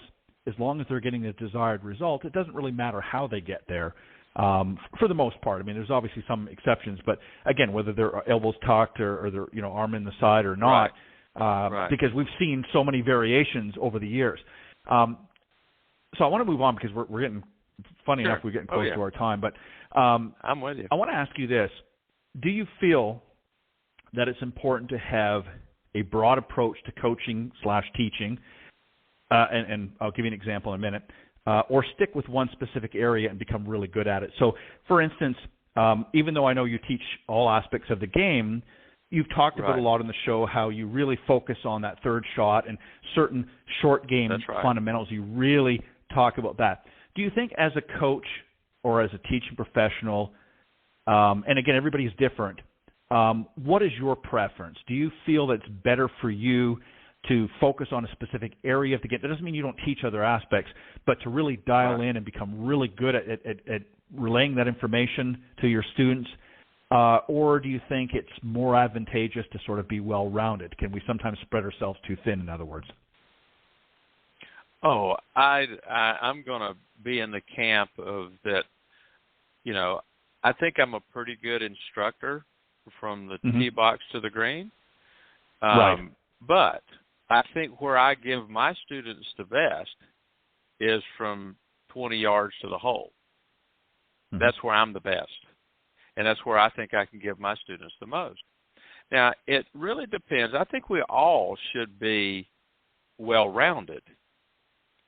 as long as they're getting the desired result, it doesn't really matter how they get there. For the most part. I mean, there's obviously some exceptions, but again, whether their elbows tucked or their arm in the side or not, because we've seen so many variations over the years. So I want to move on because we're getting, funny enough, we're getting close to our time. But I'm with you. I want to ask you this: do you feel that it's important to have a broad approach to coaching/teaching? And I'll give you an example in a minute. Or stick with one specific area and become really good at it. So, for instance, even though I know you teach all aspects of the game, you've talked about a lot on the show how you really focus on that third shot and certain short game fundamentals. You really talk about that. Do you think as a coach or as a teaching professional, and again, everybody's different, what is your preference? Do you feel that it's better for you to focus on a specific area of the game? That doesn't mean you don't teach other aspects, but to really dial in and become really good at relaying that information to your students? Or do you think it's more advantageous to sort of be well-rounded? Can we sometimes spread ourselves too thin, in other words? Oh, I'm going to be in the camp of that, I think I'm a pretty good instructor from the tee box to the green. But I think where I give my students the best is from 20 yards to the hole. That's where I'm the best. And that's where I think I can give my students the most. Now, it really depends. I think we all should be well-rounded.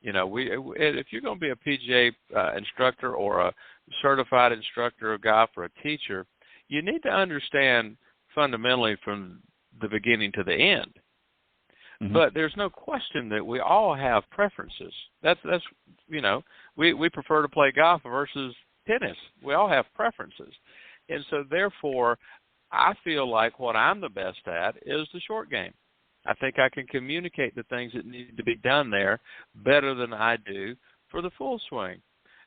If you're going to be a PGA instructor or a certified instructor of golf or a teacher, you need to understand fundamentally from the beginning to the end. But there's no question that we all have preferences. That's we prefer to play golf versus tennis. We all have preferences. And so therefore, I feel like what I'm the best at is the short game. I think I can communicate the things that need to be done there better than I do for the full swing.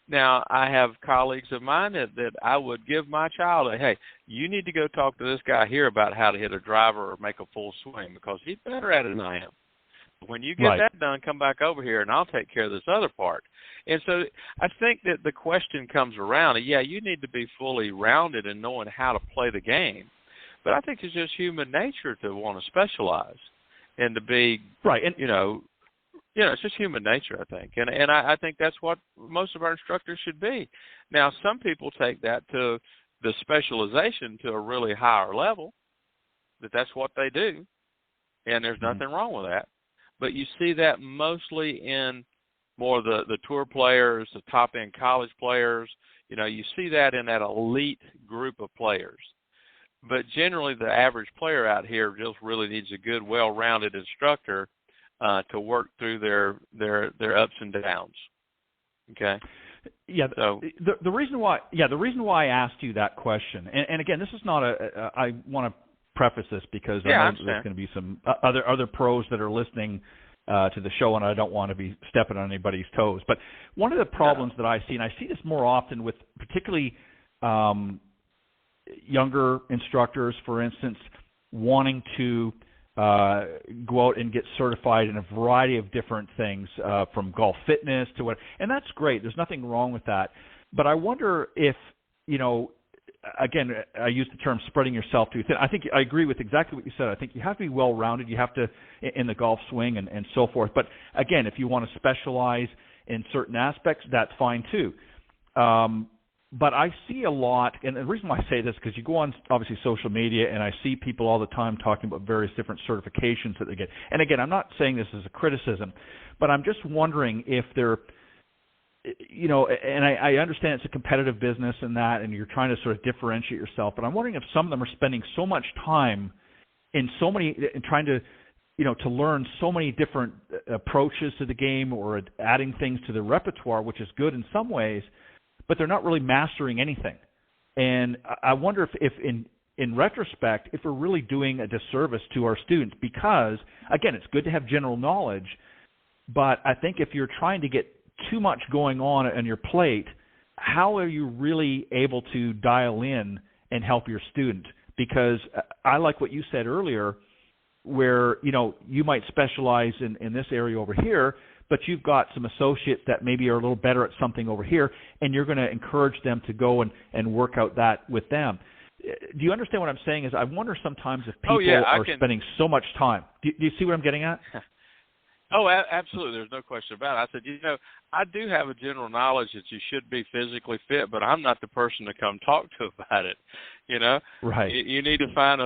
Now, I have colleagues of mine that I would give my child hey, you need to go talk to this guy here about how to hit a driver or make a full swing because he's better at it than I am. When you get that done, come back over here and I'll take care of this other part. And so I think that the question comes around, you need to be fully rounded in knowing how to play the game. But I think it's just human nature to want to specialize and to be, it's just human nature, I think. And I think that's what most of our instructors should be. Now, some people take that to the specialization to a really higher level, that's what they do, and there's nothing wrong with that. But you see that mostly in more the tour players, the top-end college players. You see that in that elite group of players. But generally, the average player out here just really needs a good, well-rounded instructor to work through their ups and downs. Okay. Yeah. So the reason why I asked you that question, and again, this is not I want to preface this because I know there's going to be some other pros that are listening to the show, and I don't want to be stepping on anybody's toes. But one of the problems that I see, and I see this more often with particularly younger instructors, for instance, wanting to go out and get certified in a variety of different things, from golf fitness to what, and that's great. There's nothing wrong with that. But I wonder if, again, I use the term spreading yourself too thin. I think I agree with exactly what you said. I think you have to be well-rounded. You have to, in the golf swing and so forth. But again, if you want to specialize in certain aspects, that's fine too. But I see a lot, and the reason why I say this is because you go on, obviously, social media, and I see people all the time talking about various different certifications that they get. And again, I'm not saying this as a criticism, but I'm just wondering if they're, and I understand it's a competitive business and that, and you're trying to sort of differentiate yourself, but I'm wondering if some of them are spending so much time in trying to, to learn so many different approaches to the game or adding things to the repertoire, which is good in some ways, but they're not really mastering anything. And I wonder if in retrospect, if we're really doing a disservice to our students, because, again, it's good to have general knowledge, but I think if you're trying to get too much going on your plate, how are you really able to dial in and help your student? Because I like what you said earlier, where, you might specialize in this area over here, but you've got some associates that maybe are a little better at something over here, and you're going to encourage them to go and work out that with them. Do you understand what I'm saying? Is I wonder sometimes if people are spending so much time. Do you see what I'm getting at? Oh, absolutely. There's no question about it. I said, I do have a general knowledge that you should be physically fit, but I'm not the person to come talk to about it. Right. You need to find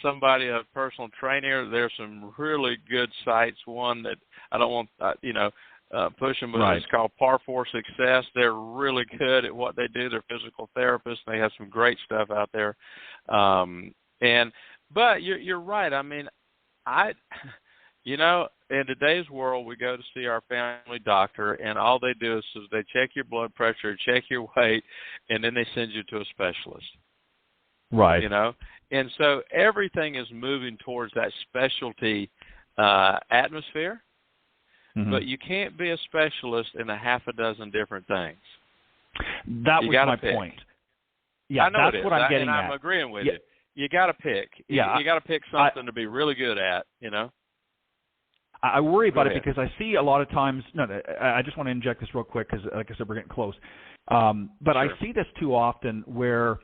somebody, a personal trainer. There's some really good sites. One that I don't want, push them, but right. It's called Par for Success. They're really good at what they do. They're physical therapists. They have some great stuff out there. But you're right. I mean, in today's world, we go to see our family doctor, and all they do is they check your blood pressure, check your weight, and then they send you to a specialist. Right. And so everything is moving towards that specialty atmosphere, but you can't be a specialist in a half a dozen different things. That was my point. Yeah, I know that's what I'm getting at. I'm agreeing with you. You got to pick. You got to pick something to be really good at, I worry about it because I see a lot of times. No, I just want to inject this real quick because, like I said, we're getting close. But I see this too often where,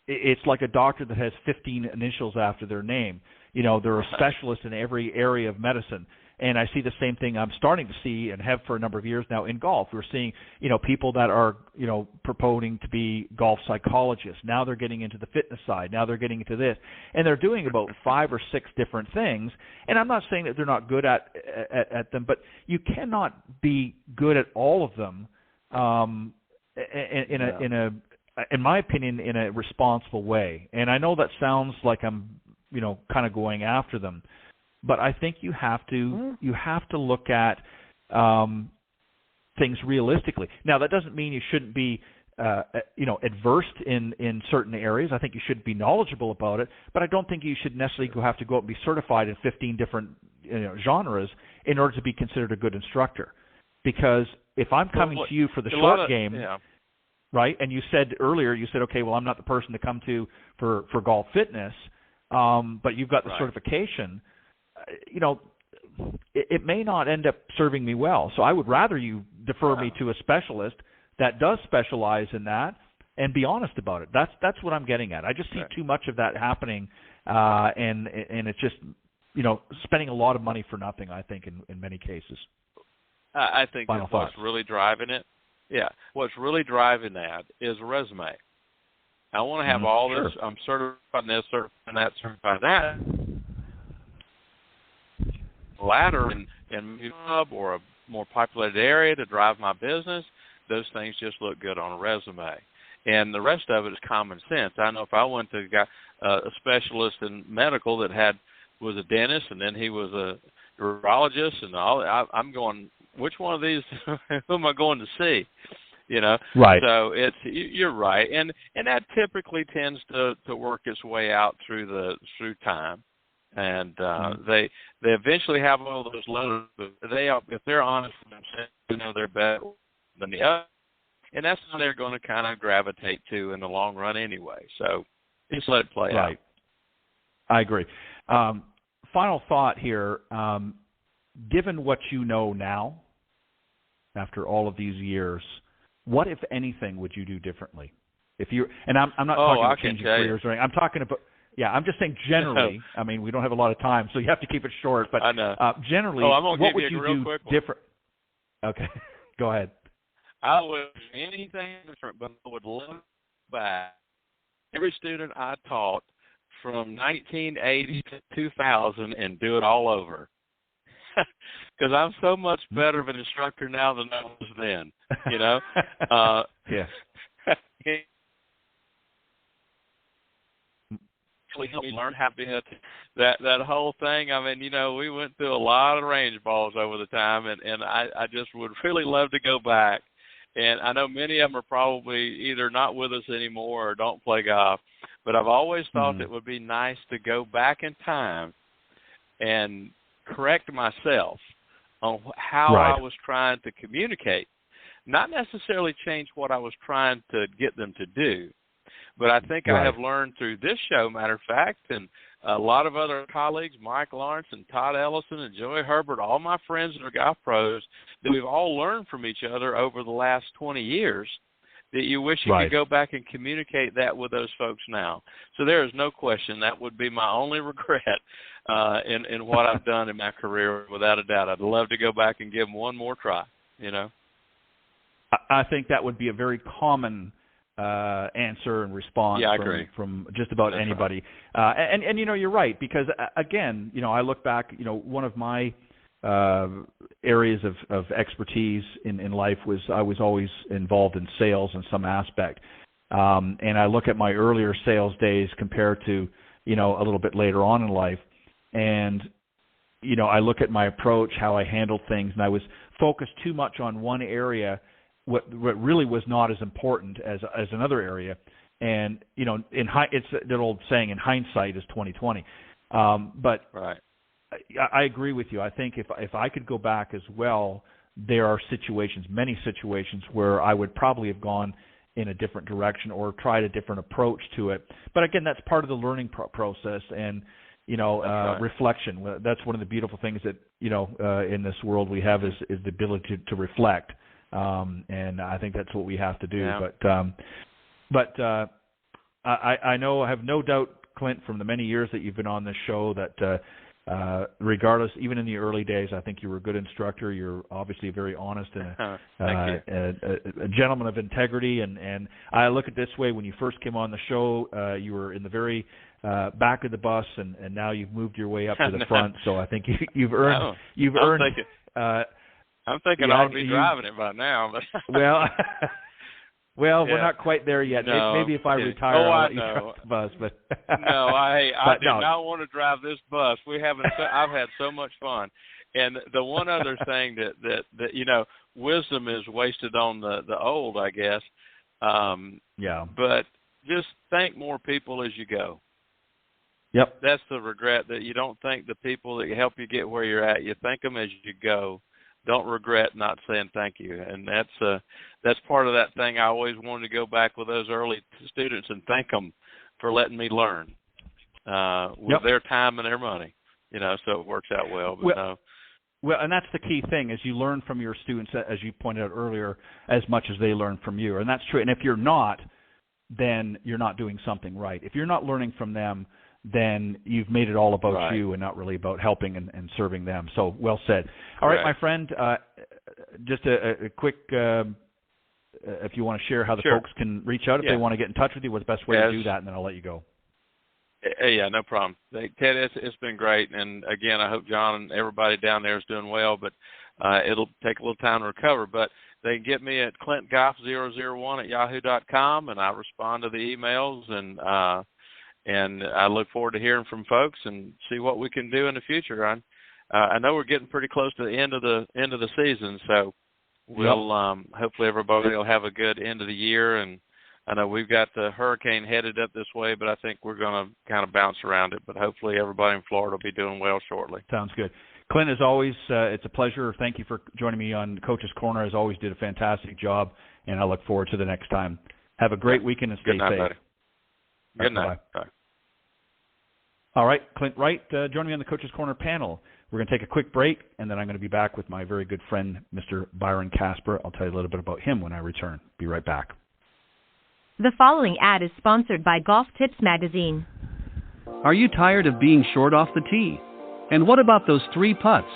it's like a doctor that has 15 initials after their name. They're a specialist in every area of medicine. And I see the same thing I'm starting to see and have for a number of years now in golf. We're seeing, people that are, purporting to be golf psychologists. Now they're getting into the fitness side. Now they're getting into this. And they're doing about 5 or 6 different things. And I'm not saying that they're not good at them, but you cannot be good at all of them in my opinion, in a responsible way. And I know that sounds like I'm, kind of going after them. But I think you have to look at things realistically. Now, that doesn't mean you shouldn't be adversed in certain areas. I think you should be knowledgeable about it, but I don't think you should necessarily have to go out and be certified in 15 different genres in order to be considered a good instructor. Because if I'm coming to you for the short game, right, and you said earlier, okay, well, I'm not the person to come to for golf fitness, but you've got the certification, it may not end up serving me well. So I would rather you defer me to a specialist that does specialize in that and be honest about it. That's what I'm getting at. I just see too much of that happening, and it's just, spending a lot of money for nothing, I think, in many cases. I think that's what's really driving it. Yeah, what's really driving that is a resume. I want to have all this. I'm certified in this, certified in that, certified in that. Ladder and a club or a more populated area to drive my business. Those things just look good on a resume, and the rest of it is common sense. I know if I went to a specialist in medical that was a dentist and then he was a urologist and all, I'm going, which one of these who am I going to see? Right. So you're right, and that typically tends to work its way out through time, and they eventually have all those lows. But if they're honest with themselves, they're better than the other, and that's how they're going to kind of gravitate to in the long run anyway. So just let it play out. I agree. Final thought here. Given what you know now, after all of these years, what, if anything, would you do differently? If you and I'm not talking about changing careers or anything. I'm talking about I'm just saying generally. I mean, we don't have a lot of time, so you have to keep it short. But I know. Generally, what would you do different? Okay, go ahead. I would do anything different, but I would love to go back every student I taught from 1980 to 2000 and do it all over. Because I'm so much better of an instructor now than I was then, you know. Yeah. Actually helped me learn how to hit that whole thing. I mean, you know, we went through a lot of range balls over the time, and I just would really love to go back. And I know many of them are probably either not with us anymore or don't play golf, but I've always thought it would be nice to go back in time and correct myself on how I was trying to communicate. Not necessarily change what I was trying to get them to do, but I think I have learned through this show, matter of fact, and a lot of other colleagues, Mike Lawrence and Todd Ellison and Joey Herbert, all my friends that are golf pros, that we've all learned from each other over the last 20 years, that you wish you could go back and communicate that with those folks now. So there is no question that would be my only regret in what I've done in my career, without a doubt. I'd love to go back and give them one more try, you know. I think that would be a very common answer and response from just about anybody. Right. And you know, you're right, because again, you know, I look back, you know, one of my areas of expertise in life was I was always involved in sales in some aspect. And I look at my earlier sales days compared to, you know, a little bit later on in life. And, you know, I look at my approach, how I handled things, and I was focused too much on one area, what really was not as important as another area. And, you know, it's the old saying, in hindsight is 20/20. But I agree with you. I think if I could go back as well, there are situations, many situations, where I would probably have gone in a different direction or tried a different approach to it. But again, that's part of the learning process and, you know, reflection. That's one of the beautiful things that, you know, in this world we have is the ability to reflect. And I think that's what we have to do. Yeah. But I know, I have no doubt, Clint, from the many years that you've been on this show, that regardless, even in the early days, I think you were a good instructor. You're obviously very honest and a gentleman of integrity. And I look at it this way: when you first came on the show, you were in the very back of the bus, and now you've moved your way up to the front. So I think you've earned. I'm thinking I ought to be driving it by now, but well, we're not quite there yet. No, maybe if I retire, I'll let you drive the bus. But no, I do not want to drive this bus. I've had so much fun. And the one other thing that you know, wisdom is wasted on the old, I guess. But just thank more people as you go. Yep. That's the regret, that you don't thank the people that help you get where you're at. You thank them as you go. Don't regret not saying thank you. And that's part of that thing. I always wanted to go back with those early students and thank them for letting me learn with their time and their money. You know, so it works out well. But Well, and that's the key thing, is you learn from your students, as you pointed out earlier, as much as they learn from you. And that's true. And if you're not, then you're not doing something right. If you're not learning from them, then you've made it all about you and not really about helping and serving them. So well said. All right, my friend, just a quick, if you want to share how the folks can reach out, if they want to get in touch with you, what's the best way to do that, and then I'll let you go. Yeah, no problem. Ted, it's been great. And, again, I hope John and everybody down there is doing well, but it'll take a little time to recover. But they can get me at clintgoff001@yahoo.com, and I respond to the emails, and I look forward to hearing from folks and see what we can do in the future. I know we're getting pretty close to the end of the season, so we'll hopefully everybody will have a good end of the year. And I know we've got the hurricane headed up this way, but I think we're going to kind of bounce around it. But hopefully everybody in Florida will be doing well shortly. Sounds good. Clint, as always, it's a pleasure. Thank you for joining me on Coach's Corner. As always, did a fantastic job, and I look forward to the next time. Have a great weekend and stay safe. Buddy. Good night. Bye. All right, Clint Wright, joining me on the Coach's Corner panel. We're going to take a quick break, and then I'm going to be back with my very good friend, Mr. Byron Casper. I'll tell you a little bit about him when I return. Be right back. The following ad is sponsored by Golf Tips Magazine. Are you tired of being short off the tee? And what about those 3 putts?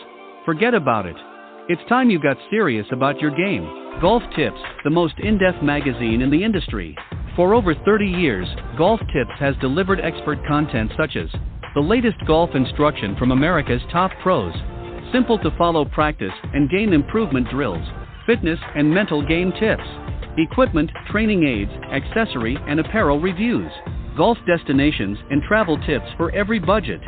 Forget about it. It's time you got serious about your game. Golf Tips, the most in-depth magazine in the industry. For over 30 years, Golf Tips has delivered expert content such as the latest golf instruction from America's top pros, simple-to-follow practice and game improvement drills, fitness and mental game tips, equipment, training aids, accessory and apparel reviews, golf destinations and travel tips for every budget,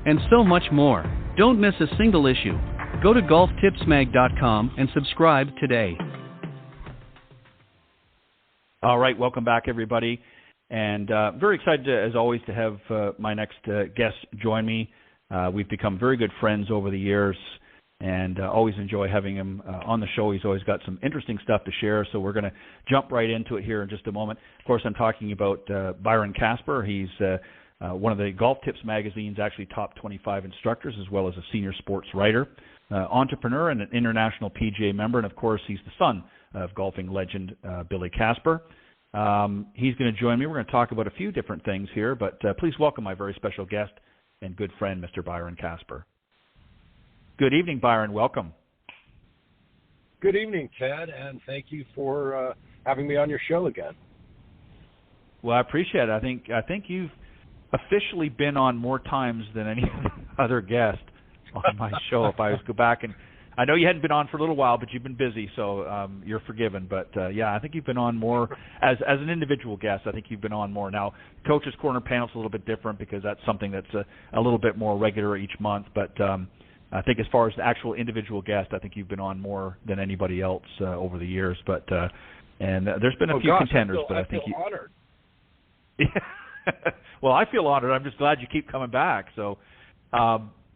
and so much more. Don't miss a single issue. Go to golftipsmag.com and subscribe today. All right, welcome back, everybody. And very excited, as always, to have my next guest join me. We've become very good friends over the years, and always enjoy having him on the show. He's always got some interesting stuff to share, so we're going to jump right into it here in just a moment. Of course, I'm talking about Byron Casper. He's one of the Golf Tips magazine's actually top 25 instructors, as well as a senior sports writer, entrepreneur, and an international PGA member. And, of course, he's the son of golfing legend Billy Casper. He's going to join me. We're going to talk about a few different things here, but please welcome my very special guest and good friend, Mr. Byron Casper. Good evening, Byron. Welcome. Good evening, Ted, and thank you for having me on your show again. Well, I appreciate it. I think you've officially been on more times than any other guest on my show. If I was to go back, and I know you hadn't been on for a little while, but you've been busy, so you're forgiven. But yeah, I think you've been on more as an individual guest. I think you've been on more. Now, Coach's Corner panel's a little bit different because that's something that's a little bit more regular each month. But I think as far as the actual individual guest, I think you've been on more than anybody else over the years. But and there's been a few contenders, but I think I feel honored. Well, I feel honored. I'm just glad you keep coming back. So,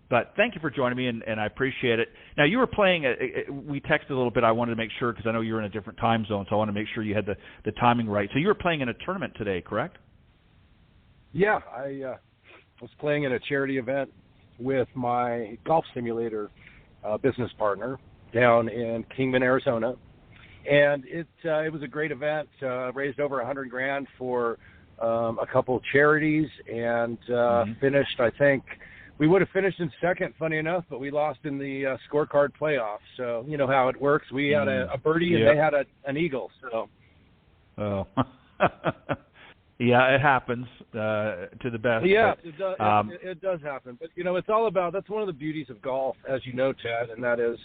but thank you for joining me, and I appreciate it. Now, you were playing. We texted a little bit. I wanted to make sure because I know you're in a different time zone, so I want to make sure you had the timing right. So you were playing in a tournament today, correct? Yeah, I was playing in a charity event with my golf simulator business partner down in Kingman, Arizona, and it was a great event. Raised over $100,000 for a couple of charities, and finished. I think we would have finished in second, funny enough, but we lost in the scorecard playoff. So you know how it works. We had a birdie, and they had an eagle. So. Oh. Yeah, it happens to the best. Yeah, but, it does happen. But, you know, it's all about – that's one of the beauties of golf, as you know, Ted, and that is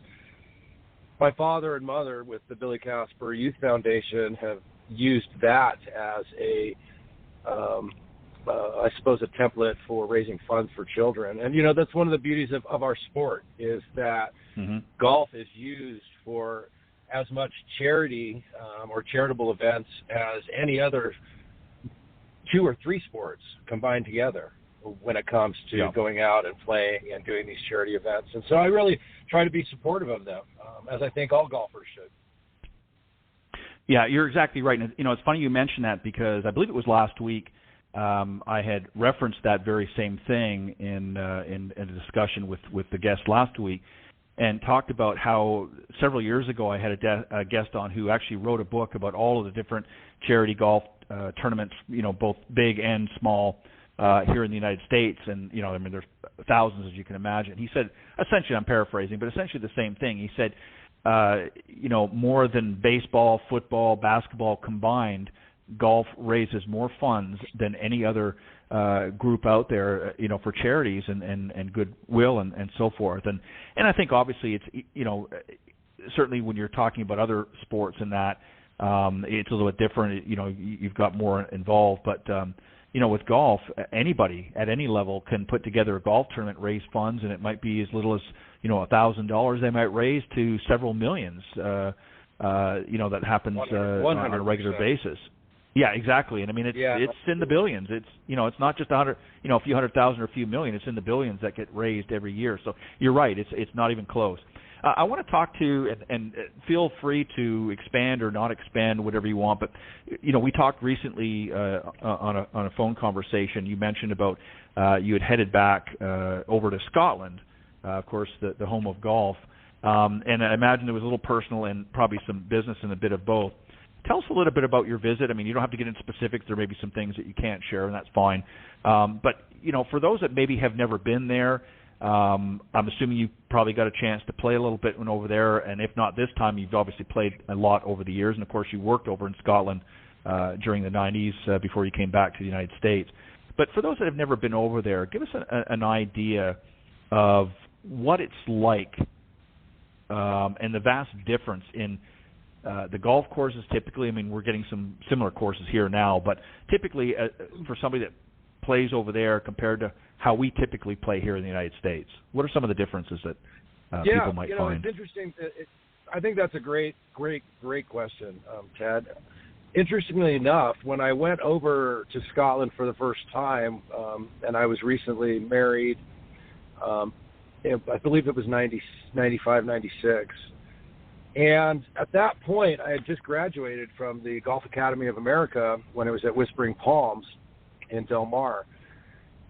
my father and mother with the Billy Casper Youth Foundation have used that as I suppose, a template for raising funds for children. And, you know, that's one of the beauties of our sport is that golf is used for as much charity or charitable events as any other – 2 or 3 sports combined together when it comes to going out and playing and doing these charity events. And so I really try to be supportive of them, as I think all golfers should. Yeah, you're exactly right. And, you know, it's funny you mentioned that because I believe it was last week I had referenced that very same thing in a discussion with the guest last week and talked about how several years ago I had a guest on who actually wrote a book about all of the different charity golf tournaments, you know, both big and small here in the United States. And, you know, I mean, there's thousands, as you can imagine. He said, essentially, I'm paraphrasing, but essentially the same thing. He said, you know, more than baseball, football, basketball combined, golf raises more funds than any other group out there, you know, for charities and goodwill and so forth. And I think obviously it's, you know, certainly when you're talking about other sports and that, it's a little bit different. You know, you've got more involved, but you know, with golf, anybody at any level can put together a golf tournament, raise funds, and it might be as little as, you know, $1,000 they might raise to several millions. You know, that happens on a regular basis. Yeah, exactly. And I mean, it's in the billions. It's, you know, it's not just a few 100,000 or a few million. It's in the billions that get raised every year. So you're right. It's not even close. I want to talk to, and feel free to expand or not expand, whatever you want, but, we talked recently on a phone conversation. You mentioned about you had headed back over to Scotland, of course, the home of golf, and I imagine there was a little personal and probably some business and a bit of both. Tell us a little bit about your visit. I mean, you don't have to get into specifics. There may be some things that you can't share, and that's fine. But, for those that maybe have never been there, I'm assuming you probably got a chance to play a little bit when over there, and if not this time, you've obviously played a lot over the years, and of course you worked over in Scotland during the 90s before you came back to the United States. But for those that have never been over there, give us an idea of what it's like and the vast difference in the golf courses typically. I mean, we're getting some similar courses here now, but typically for somebody that plays over there compared to how we typically play here in the United States, what are some of the differences that people might find? It's interesting. I think that's a great question, Ted. Interestingly enough, when I went over to Scotland for the first time, and I was recently married, I believe it was 95, 96. And at that point, I had just graduated from the Golf Academy of America when I was at Whispering Palms in Del Mar.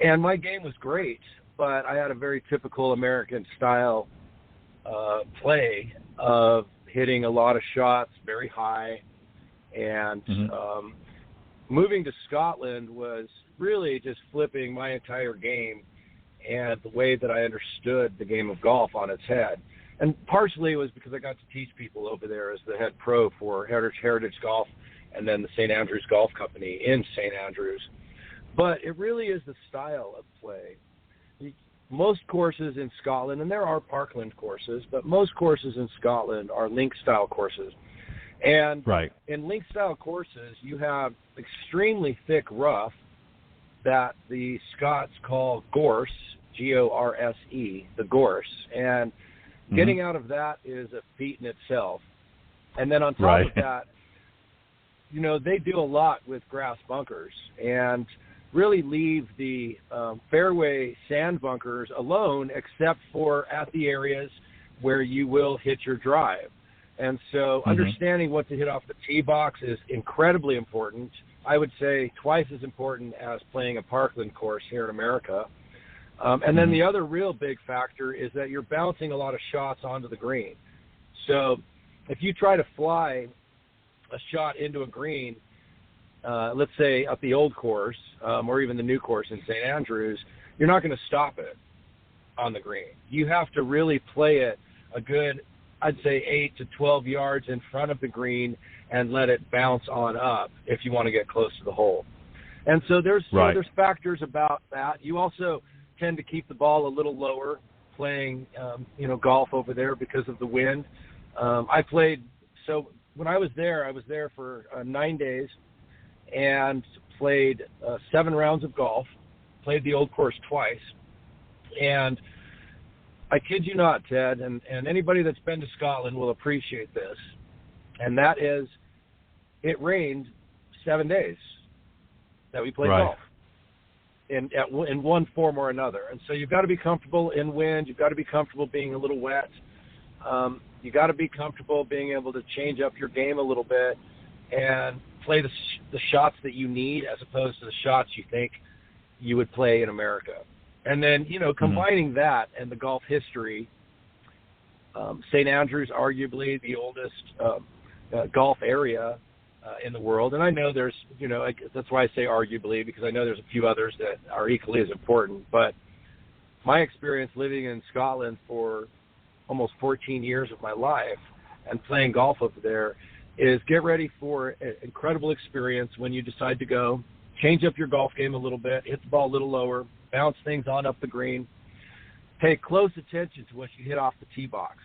And my game was great, but I had a very typical American style play of hitting a lot of shots very high. And moving to Scotland was really just flipping my entire game and the way that I understood the game of golf on its head. And partially it was because I got to teach people over there as the head pro for Heritage Golf and then the St. Andrews Golf Company in St. Andrews. But it really is the style of play. Most courses in Scotland, and there are parkland courses, but most courses in Scotland are link-style courses. And in link-style courses, you have extremely thick rough that the Scots call gorse, G-O-R-S-E, the gorse. And getting out of that is a feat in itself. And then on top of that, they do a lot with grass bunkers and really leave the fairway sand bunkers alone except for at the areas where you will hit your drive. And so understanding what to hit off the tee box is incredibly important. I would say twice as important as playing a parkland course here in America. And then the other real big factor is that you're bouncing a lot of shots onto the green. So if you try to fly a shot into a green, let's say up the old course or even the new course in St. Andrews, you're not going to stop it on the green. You have to really play it a good, I'd say 8 to 12 yards in front of the green and let it bounce on up if you want to get close to the hole. And so there's factors about that. You also tend to keep the ball a little lower playing, golf over there because of the wind. When I was there for 9 days and played 7 rounds of golf, played the old course twice. And I kid you not, Ted, and anybody that's been to Scotland will appreciate this, and that is it rained 7 days that we played golf in one form or another. And so you've got to be comfortable in wind. You've got to be comfortable being a little wet. You got to be comfortable being able to change up your game a little bit and play the shots that you need as opposed to the shots you think you would play in America. And then, combining that and the golf history, St. Andrews, arguably the oldest golf area in the world. And I know there's, that's why I say arguably, because I know there's a few others that are equally as important. But my experience living in Scotland for almost 14 years of my life and playing golf over there is get ready for an incredible experience when you decide to go. Change up your golf game a little bit, hit the ball a little lower, bounce things on up the green. Pay close attention to what you hit off the tee box,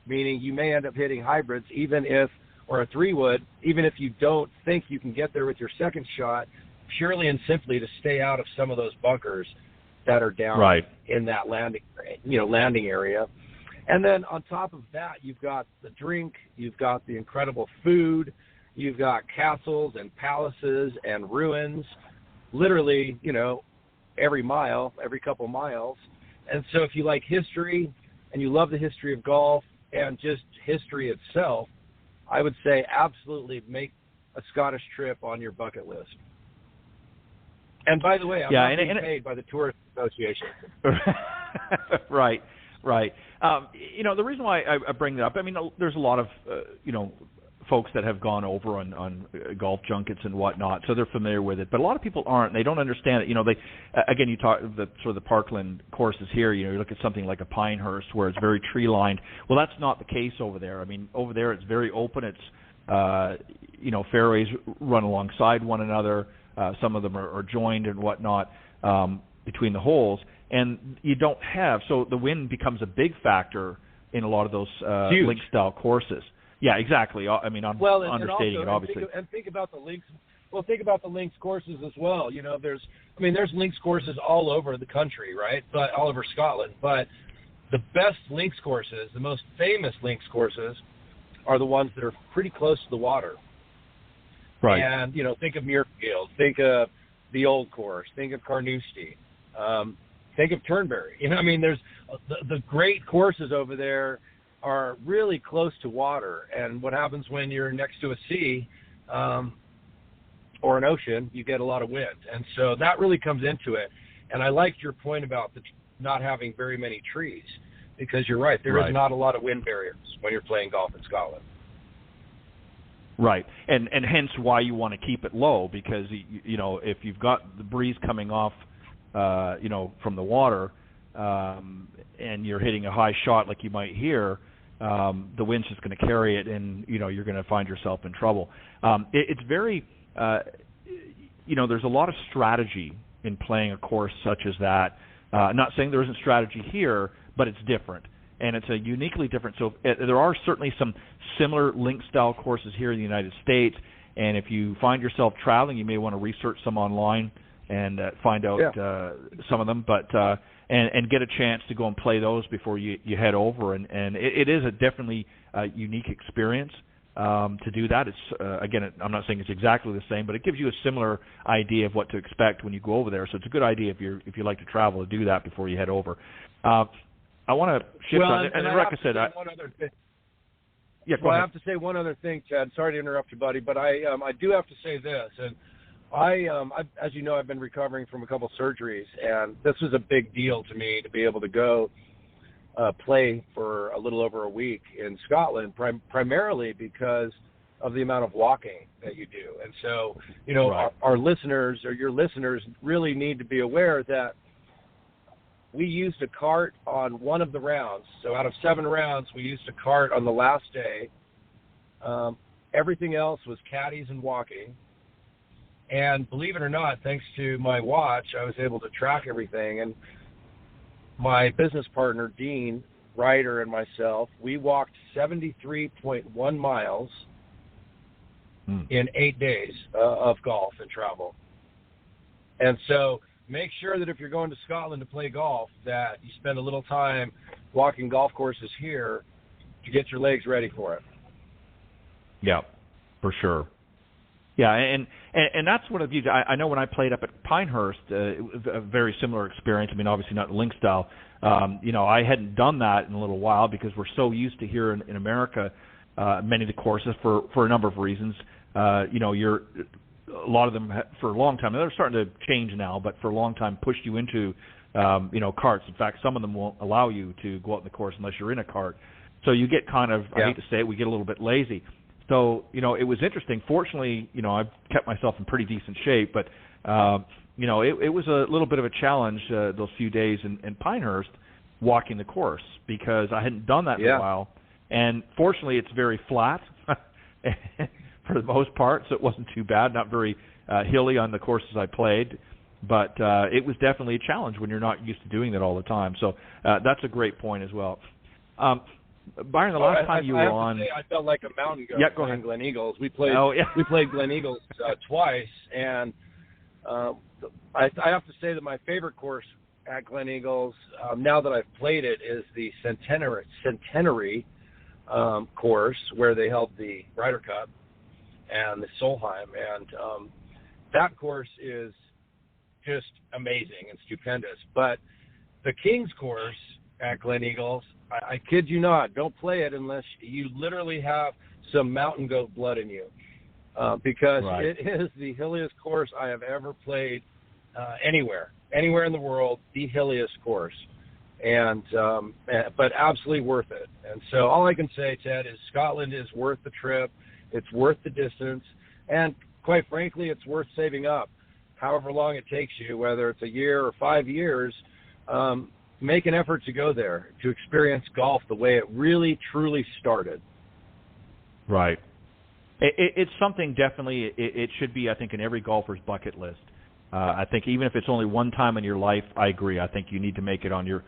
meaning you may end up hitting hybrids or a 3-wood, even if you don't think you can get there with your second shot, purely and simply to stay out of some of those bunkers that are down in that landing area. And then on top of that, you've got the drink, you've got the incredible food, you've got castles and palaces and ruins, literally, every couple miles. And so if you like history and you love the history of golf and just history itself, I would say absolutely make a Scottish trip on your bucket list. And by the way, I'm not being paid by the Tourist Association. Right. The reason why I bring that up, I mean, there's a lot of, folks that have gone over on golf junkets and whatnot, so they're familiar with it. But a lot of people aren't. They don't understand it. Again, you talk the sort of the parkland courses here. You look at something like a Pinehurst where it's very tree lined. Well, that's not the case over there. I mean, over there it's very open. It's fairways run alongside one another. Some of them are joined and whatnot between the holes, and you don't have, so the wind becomes a big factor in a lot of those link style courses. Yeah, exactly. I mean, I'm understating it, obviously. And think about the links. Well, think about the links courses as well. There's links courses all over the country, right? But all over Scotland. But the best links courses, the most famous links courses, are the ones that are pretty close to the water. Right. And think of Muirfield, think of the Old Course, think of Carnoustie, think of Turnberry. There's the great courses over there are really close to water, and what happens when you're next to a sea or an ocean, you get a lot of wind, and so that really comes into it. And I liked your point about not having very many trees, because you're right, there is not a lot of wind barriers when you're playing golf in Scotland. Right, and hence why you want to keep it low, because if you've got the breeze coming off from the water and you're hitting a high shot like you might here, the wind's just going to carry it, and you're going to find yourself in trouble. It's very there's a lot of strategy in playing a course such as that. Not saying there isn't strategy here, but it's different, and it's a uniquely different. So there are certainly some similar link style courses here in the United States, and if you find yourself traveling, you may want to research some online and find out some of them, but and get a chance to go and play those before you head over. And it is a definitely unique experience to do that. It's again, I'm not saying it's exactly the same, but it gives you a similar idea of what to expect when you go over there. So it's a good idea if you like to travel to do that before you head over. I want to shift on, and like I said, one other thing. Yeah, go I ahead. have to say one other thing, Chad. Sorry to interrupt you, buddy, but I do have to say this. And I as you know, I've been recovering from a couple surgeries, and this was a big deal to me to be able to go play for a little over a week in Scotland, primarily because of the amount of walking that you do. And so, our listeners, or your listeners, really need to be aware that we used a cart on one of the rounds. So out of 7 rounds, we used a cart on the last day. Everything else was caddies and walking. And believe it or not, thanks to my watch, I was able to track everything. And my business partner, Dean Ryder, and myself, we walked 73.1 miles in 8 days of golf and travel. And so make sure that if you're going to Scotland to play golf, that you spend a little time walking golf courses here to get your legs ready for it. Yeah, for sure. Yeah, and that's one of the views. I know when I played up at Pinehurst, it was a very similar experience. I mean, obviously not link style. I hadn't done that in a little while because we're so used to here in America, many of the courses for a number of reasons. A lot of them for a long time, and they're starting to change now, but for a long time pushed you into, carts. In fact, some of them won't allow you to go out in the course unless you're in a cart. So you get kind of, I hate to say it, we get a little bit lazy. So, it was interesting. Fortunately, I've kept myself in pretty decent shape, but, it was a little bit of a challenge those few days in Pinehurst walking the course because I hadn't done that in a while. And fortunately, it's very flat for the most part, so it wasn't too bad, not very hilly on the courses I played. But it was definitely a challenge when you're not used to doing that all the time. So that's a great point as well. Byron, the last time you were on, I felt like a mountain goat playing Glen Eagles. We played Glen Eagles twice, and I have to say that my favorite course at Glen Eagles, now that I've played it, is the Centenary course where they held the Ryder Cup and the Solheim, and that course is just amazing and stupendous. But the King's course at Glen Eagles, I kid you not, don't play it unless you literally have some mountain goat blood in you, because it is the hilliest course I have ever played anywhere in the world, the hilliest course. And but absolutely worth it. And so all I can say, Ted, is Scotland is worth the trip. It's worth the distance, and quite frankly, it's worth saving up, however long it takes you, whether it's a year or 5 years. Make an effort to go there to experience golf the way it really truly started. Right. It's something definitely. It should be, I think, in every golfer's bucket list. I think even if it's only one time in your life, I agree. I think you need to make it on your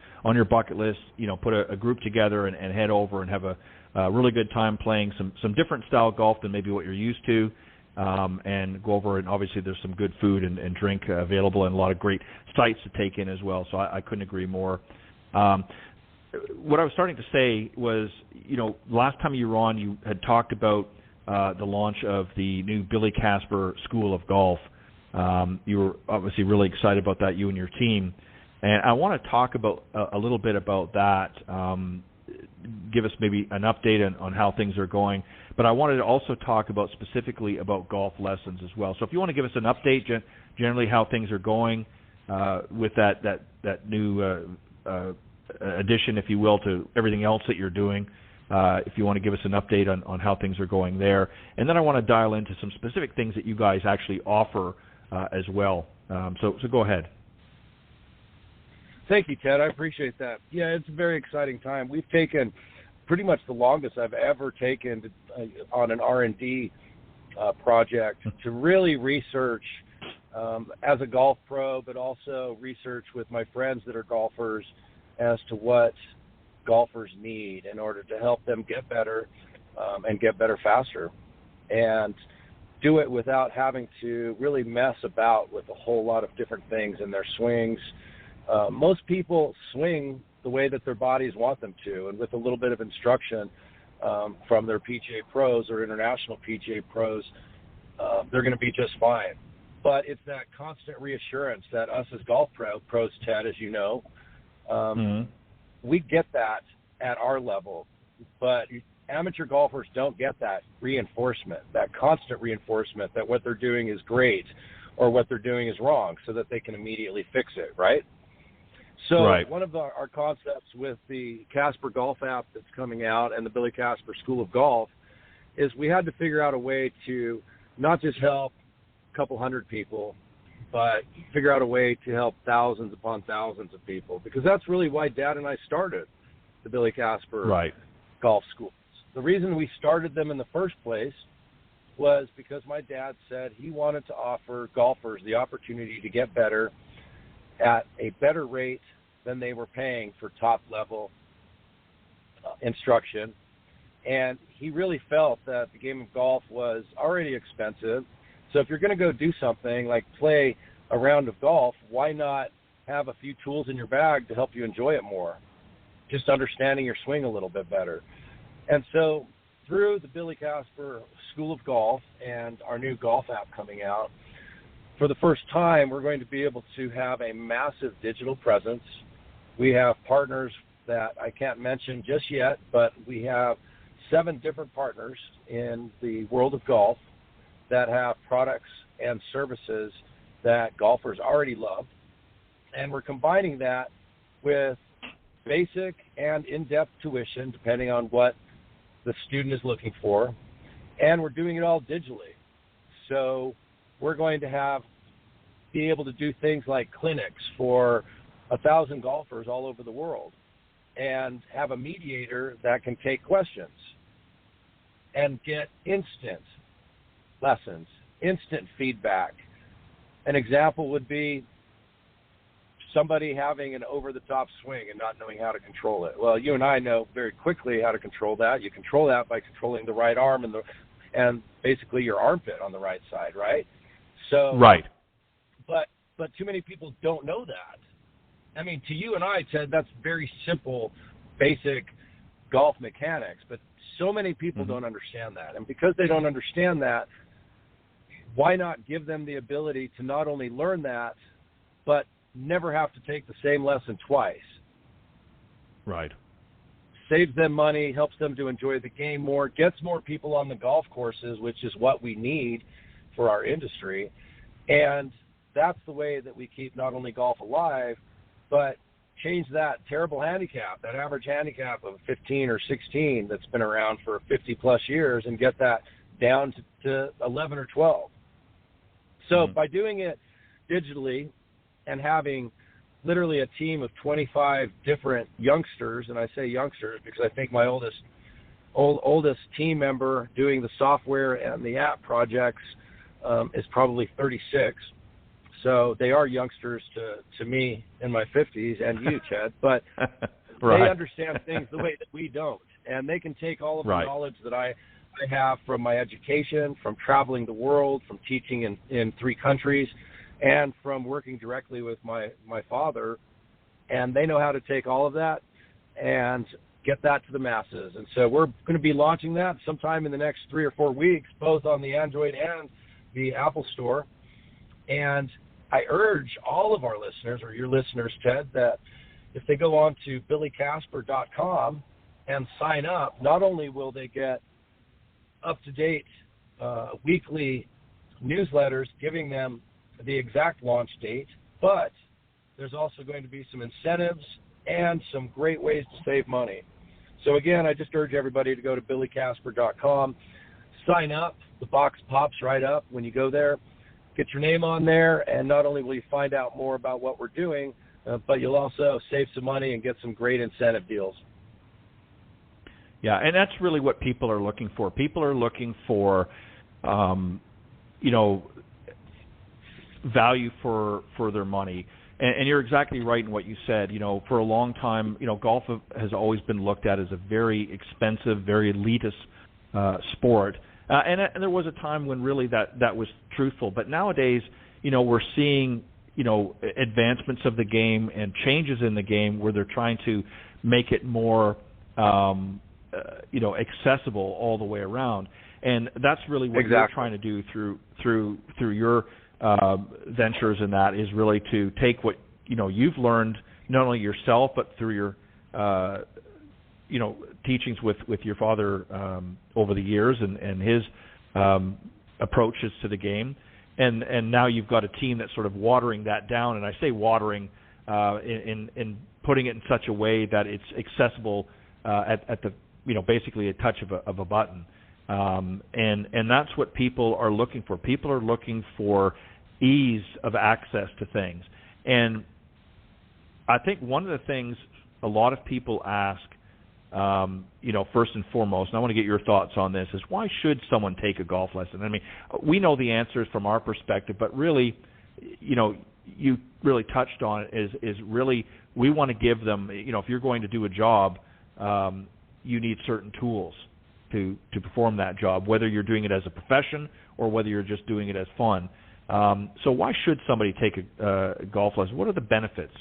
bucket list. Put a group together and head over and have a really good time playing some different style golf than maybe what you're used to, and go over. And obviously, there's some good food and drink available, and a lot of great sights to take in as well. So I couldn't agree more. What I was starting to say was, last time you were on, you had talked about the launch of the new Billy Casper School of Golf. You were obviously really excited about that, you and your team. And I want to talk about a little bit about that, give us maybe an update on how things are going. But I wanted to also talk about specifically about golf lessons as well. So if you want to give us an update, generally how things are going with that new addition, if you will, to everything else that you're doing. If you want to give us an update on how things are going there. And then I want to dial into some specific things that you guys actually offer as well. So go ahead. Thank you, Ted. I appreciate that. Yeah, it's a very exciting time. We've taken pretty much the longest I've ever taken on an R&D project to really research as a golf pro, but also research with my friends that are golfers as to what golfers need in order to help them get better and get better faster, and do it without having to really mess about with a whole lot of different things in their swings. Most people swing the way that their bodies want them to, and with a little bit of instruction from their PGA pros or international PGA pros, they're going to be just fine. But it's that constant reassurance that us as golf pros, Ted, as you know, we get that at our level, but amateur golfers don't get that reinforcement, that constant reinforcement that what they're doing is great or what they're doing is wrong, so that they can immediately fix it, right? So one of our concepts with the Casper Golf app that's coming out and the Billy Casper School of Golf is we had to figure out a way to not just help a couple hundred people, but figure out a way to help thousands upon thousands of people, because that's really why Dad and I started the Billy Casper Golf Schools. The reason we started them in the first place was because my dad said he wanted to offer golfers the opportunity to get better at a better rate than they were paying for top-level instruction. And he really felt that the game of golf was already expensive. So if you're going to go do something like play a round of golf, why not have a few tools in your bag to help you enjoy it more? Just understanding your swing a little bit better. And so through the Billy Casper School of Golf and our new golf app coming out, for the first time, we're going to be able to have a massive digital presence. We have partners that I can't mention just yet, but we have 7 different partners in the world of golf that have products and services that golfers already love. And we're combining that with basic and in-depth tuition, depending on what the student is looking for. And we're doing it all digitally. So we're going to be able to do things like clinics for 1,000 golfers all over the world, and have a mediator that can take questions and get instant lessons, instant feedback. An example would be somebody having an over-the-top swing and not knowing how to control it. Well, you and I know very quickly how to control that. You control that by controlling the right arm and basically your armpit on the right side, right? So But too many people don't know that. I mean, to you and I, Ted, that's very simple, basic golf mechanics. But so many people don't understand that. And because they don't understand that, why not give them the ability to not only learn that, but never have to take the same lesson twice? Right. saves them money, helps them to enjoy the game more, gets more people on the golf courses, which is what we need for our industry. And that's the way that we keep not only golf alive, but change that terrible handicap, that average handicap of 15 or 16 that's been around for 50-plus years, and get that down to 11 or 12. So by doing it digitally and having literally a team of 25 different youngsters, and I say youngsters because I think my oldest team member doing the software and the app projects is probably 36. So they are youngsters to me in my 50s and you, Ted, but right. They understand things the way that we don't. And they can take all of the knowledge that I have from my education, from traveling the world, from teaching in 3 countries, and from working directly with my father, and they know how to take all of that and get that to the masses. And so we're going to be launching that sometime in the next 3 or 4 weeks, both on the Android and the Apple Store. And I urge all of our listeners, or your listeners, Ted, that if they go on to billycasper.com and sign up, not only will they get up-to-date weekly newsletters giving them the exact launch date, but there's also going to be some incentives and some great ways to save money. So again, I just urge everybody to go to billycasper.com, sign up. The box pops right up when you go there. Get your name on there, and not only will you find out more about what we're doing, but you'll also save some money and get some great incentive deals. Yeah, and that's really what people are looking for. People are looking for, value for their money. And you're exactly right in what you said. For a long time, golf has always been looked at as a very expensive, very elitist sport. And there was a time when really that was truthful. But nowadays, we're seeing, advancements of the game and changes in the game where they're trying to make it more, accessible all the way around. And that's really what you're trying to do through your ventures, in that is really to take what, you've learned not only yourself, but through your, teachings with your father over the years and his approaches to the game, and now you've got a team that's sort of watering that down, and I say watering in putting it in such a way that it's accessible at the basically a touch of a button, and that's what people are looking for. People are looking for ease of access to things, and I think one of the things a lot of people ask, first and foremost, and I want to get your thoughts on this, is why should someone take a golf lesson? I mean, we know the answers from our perspective, but really, you really touched on it, is really we want to give them, if you're going to do a job, you need certain tools to perform that job, whether you're doing it as a profession or whether you're just doing it as fun. So why should somebody take a golf lesson? What are the benefits?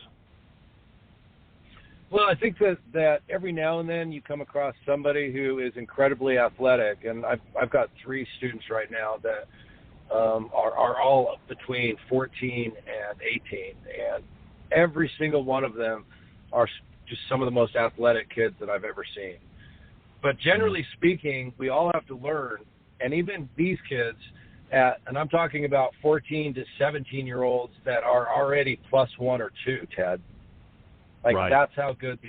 Well, I think that every now and then you come across somebody who is incredibly athletic, and I've got 3 students right now that are all between 14 and 18, and every single one of them are just some of the most athletic kids that I've ever seen. But generally speaking, we all have to learn, and even these kids, and I'm talking about 14 to 17-year-olds that are already +1 or 2, Ted. That's how good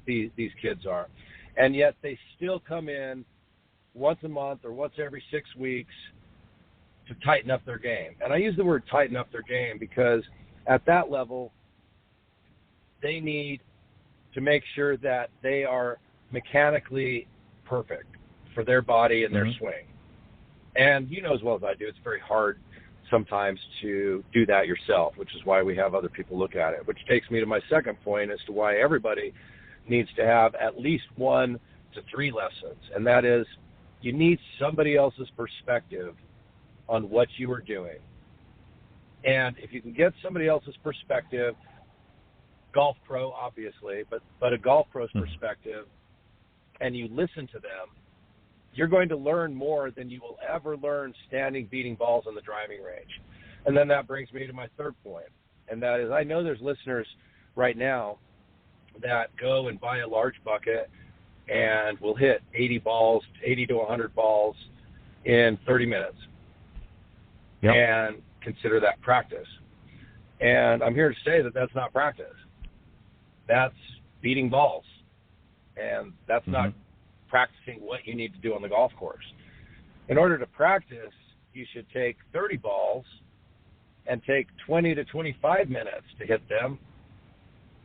these kids are. And yet they still come in once a month or once every 6 weeks to tighten up their game. And I use the word tighten up their game because at that level, they need to make sure that they are mechanically perfect for their body and their swing. And you know as well as I do, it's very hard sometimes to do that yourself, which is why we have other people look at it, which takes me to my second point as to why everybody needs to have at least 1 to 3 lessons, and that is you need somebody else's perspective on what you are doing. And if you can get somebody else's perspective, golf pro obviously, but a golf pro's perspective, and you listen to them, you're going to learn more than you will ever learn standing beating balls on the driving range. And then that brings me to my third point, and that is I know there's listeners right now that go and buy a large bucket and we'll hit 80 to 100 balls in 30 minutes. Yep. And consider that practice. And I'm here to say that that's not practice. That's beating balls. And that's not practicing what you need to do on the golf course. In order to practice, you should take 30 balls and take 20 to 25 minutes to hit them,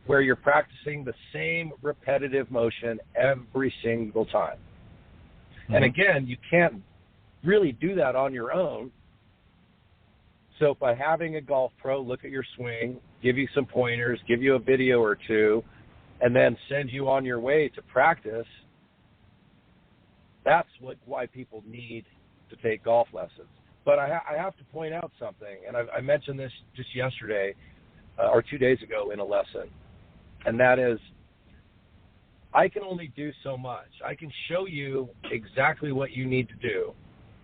where you're practicing the same repetitive motion every single time. And again, you can't really do that on your own. So by having a golf pro look at your swing, give you some pointers, give you a video or two, and then send you on your way to practice, that's why people need to take golf lessons. But I have to point out something, and I mentioned this just yesterday or 2 days ago in a lesson, and that is I can only do so much. I can show you exactly what you need to do,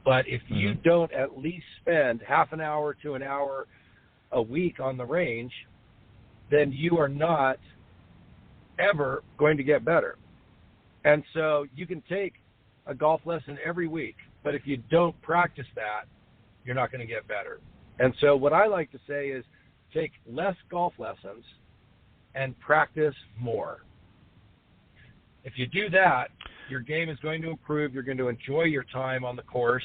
but if you don't at least spend half an hour to an hour a week on the range, then you are not ever going to get better. And so you can take a golf lesson every week, but if you don't practice that, you're not going to get better. And so what I like to say is take less golf lessons and practice more. If you do that, your game is going to improve. You're going to enjoy your time on the course,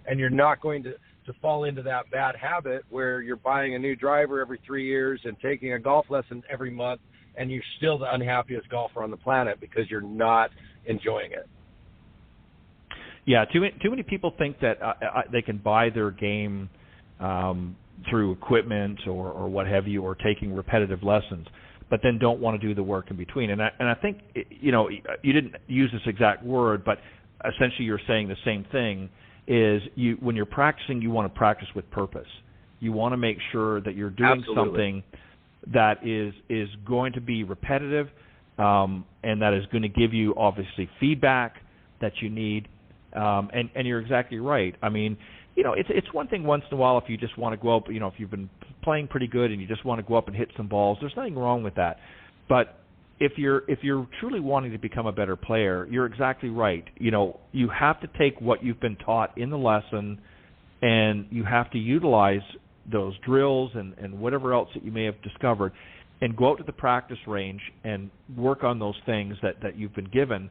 and you're not going to fall into that bad habit where you're buying a new driver every 3 years and taking a golf lesson every month, and you're still the unhappiest golfer on the planet because you're not enjoying it. Yeah, too many people think that they can buy their game through equipment or what have you, or taking repetitive lessons, but then don't want to do the work in between. And I think, you didn't use this exact word, but essentially you're saying the same thing, is when you're practicing, you want to practice with purpose. You want to make sure that you're doing something that is going to be repetitive and that is going to give you, obviously, feedback that you need. And you're exactly right. I mean, it's one thing once in a while if you just want to go up, if you've been playing pretty good and you just want to go up and hit some balls, there's nothing wrong with that. But if you're truly wanting to become a better player, you're exactly right. You have to take what you've been taught in the lesson, and you have to utilize those drills and whatever else that you may have discovered, and go out to the practice range and work on those things that you've been given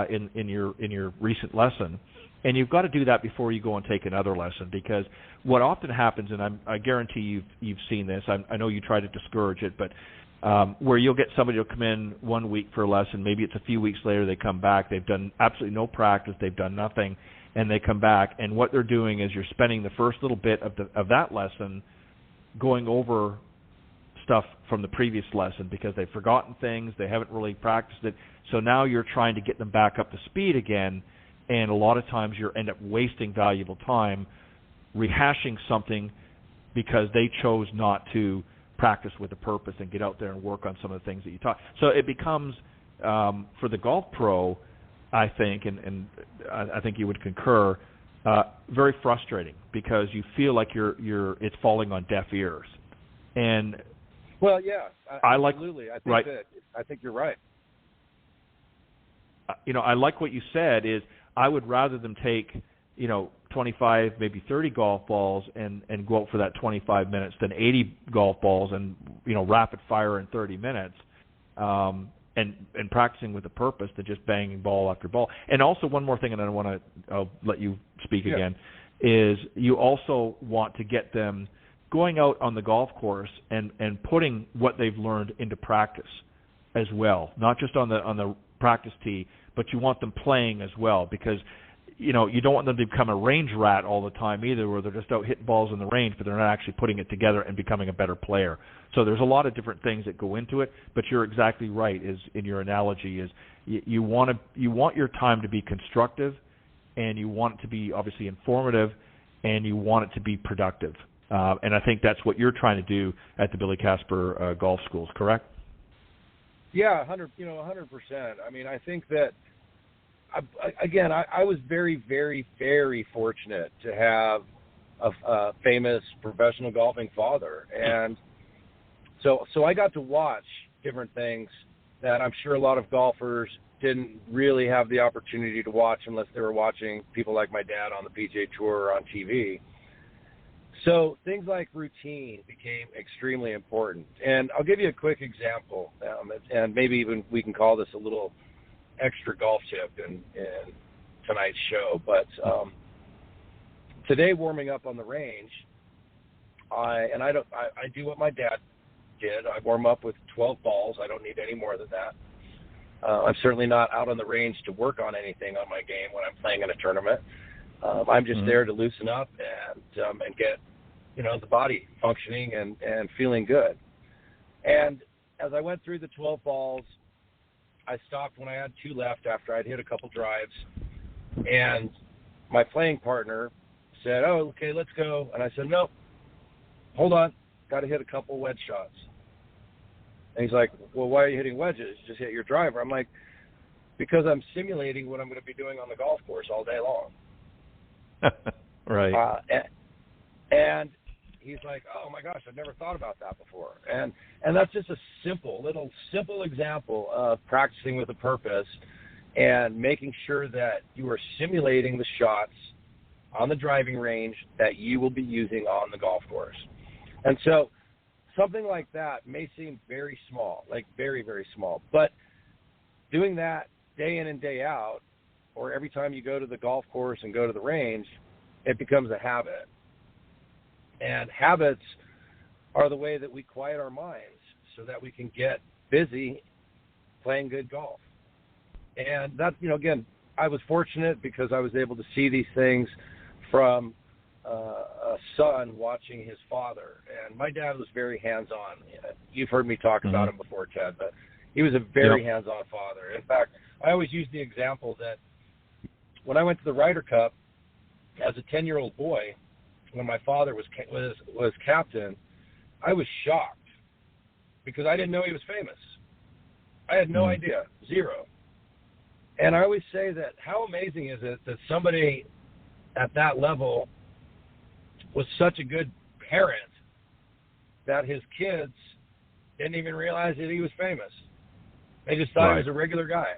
in your recent lesson. And you've got to do that before you go and take another lesson, because what often happens, and I guarantee you've seen this, I know you try to discourage it, but where you'll get somebody to come in 1 week for a lesson, maybe it's a few weeks later they come back, they've done absolutely no practice, they've done nothing, and they come back, and what they're doing is you're spending the first little bit of that lesson going over stuff from the previous lesson because they've forgotten things, they haven't really practiced it. So now you're trying to get them back up to speed again, and a lot of times you end up wasting valuable time rehashing something because they chose not to practice with a purpose and get out there and work on some of the things that you taught. So it becomes, for the golf pro, I think, and I think you would concur, very frustrating because you feel like it's falling on deaf ears. And well, yeah, absolutely. I think you're right. I like what you said is I would rather them take, 25, maybe 30 golf balls and go out for that 25 minutes than 80 golf balls and, rapid fire in 30 minutes and practicing with a purpose than just banging ball after ball. And also one more thing, and I'll let you speak again, is you also want to get them going out on the golf course and putting what they've learned into practice as well, not just on the practice tee, but you want them playing as well, because you don't want them to become a range rat all the time either, where they're just out hitting balls in the range, but they're not actually putting it together and becoming a better player. So there's a lot of different things that go into it, but you're exactly right. Is in your analogy is you want your time to be constructive, and you want it to be obviously informative, and you want it to be productive. And I think that's what you're trying to do at the Billy Casper golf schools, correct? Yeah, 100%. I mean, I think that, I was very, very, very fortunate to have a famous professional golfing father. And so I got to watch different things that I'm sure a lot of golfers didn't really have the opportunity to watch unless they were watching people like my dad on the PGA Tour or on TV. So things like routine became extremely important. And I'll give you a quick example, and maybe even we can call this a little extra golf tip in tonight's show. But today, warming up on the range, I do what my dad did. I warm up with 12 balls. I don't need any more than that. I'm certainly not out on the range to work on anything on my game when I'm playing in a tournament. I'm just there to loosen up and get, the body functioning and feeling good. And as I went through the 12 balls, I stopped when I had 2 left after I'd hit a couple drives. And my playing partner said, "Oh, okay, let's go." And I said, "Nope, hold on, got to hit a couple wedge shots." And he's like, "Well, why are you hitting wedges? Just hit your driver." I'm like, "Because I'm simulating what I'm going to be doing on the golf course all day long." Right. And he's like, "Oh my gosh, I've never thought about that before." And that's just a simple example of practicing with a purpose and making sure that you are simulating the shots on the driving range that you will be using on the golf course. And so something like that may seem very small, like very, very small, but doing that day in and day out, or every time you go to the golf course and go to the range, it becomes a habit. And habits are the way that we quiet our minds so that we can get busy playing good golf. And that, again, I was fortunate because I was able to see these things from a son watching his father. And my dad was very hands-on. You've heard me talk about him before, Ted, but he was a very hands-on father. In fact, I always use the example that when I went to the Ryder Cup as a 10-year-old boy, when my father was captain, I was shocked because I didn't know he was famous. I had no idea, zero. And I always say that how amazing is it that somebody at that level was such a good parent that his kids didn't even realize that he was famous. They just thought he was a regular guy.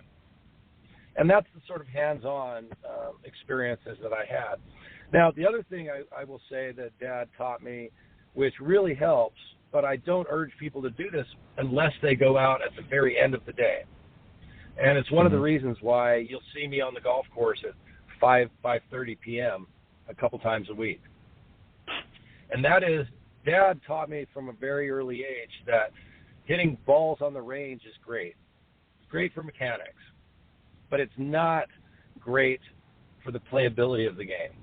And that's the sort of hands-on experiences that I had. Now, the other thing I will say that Dad taught me, which really helps, but I don't urge people to do this unless they go out at the very end of the day. And it's one of the reasons why you'll see me on the golf course at 5:30 p.m. a couple times a week. And that is, Dad taught me from a very early age that hitting balls on the range is great. It's great for mechanics, but it's not great for the playability of the game.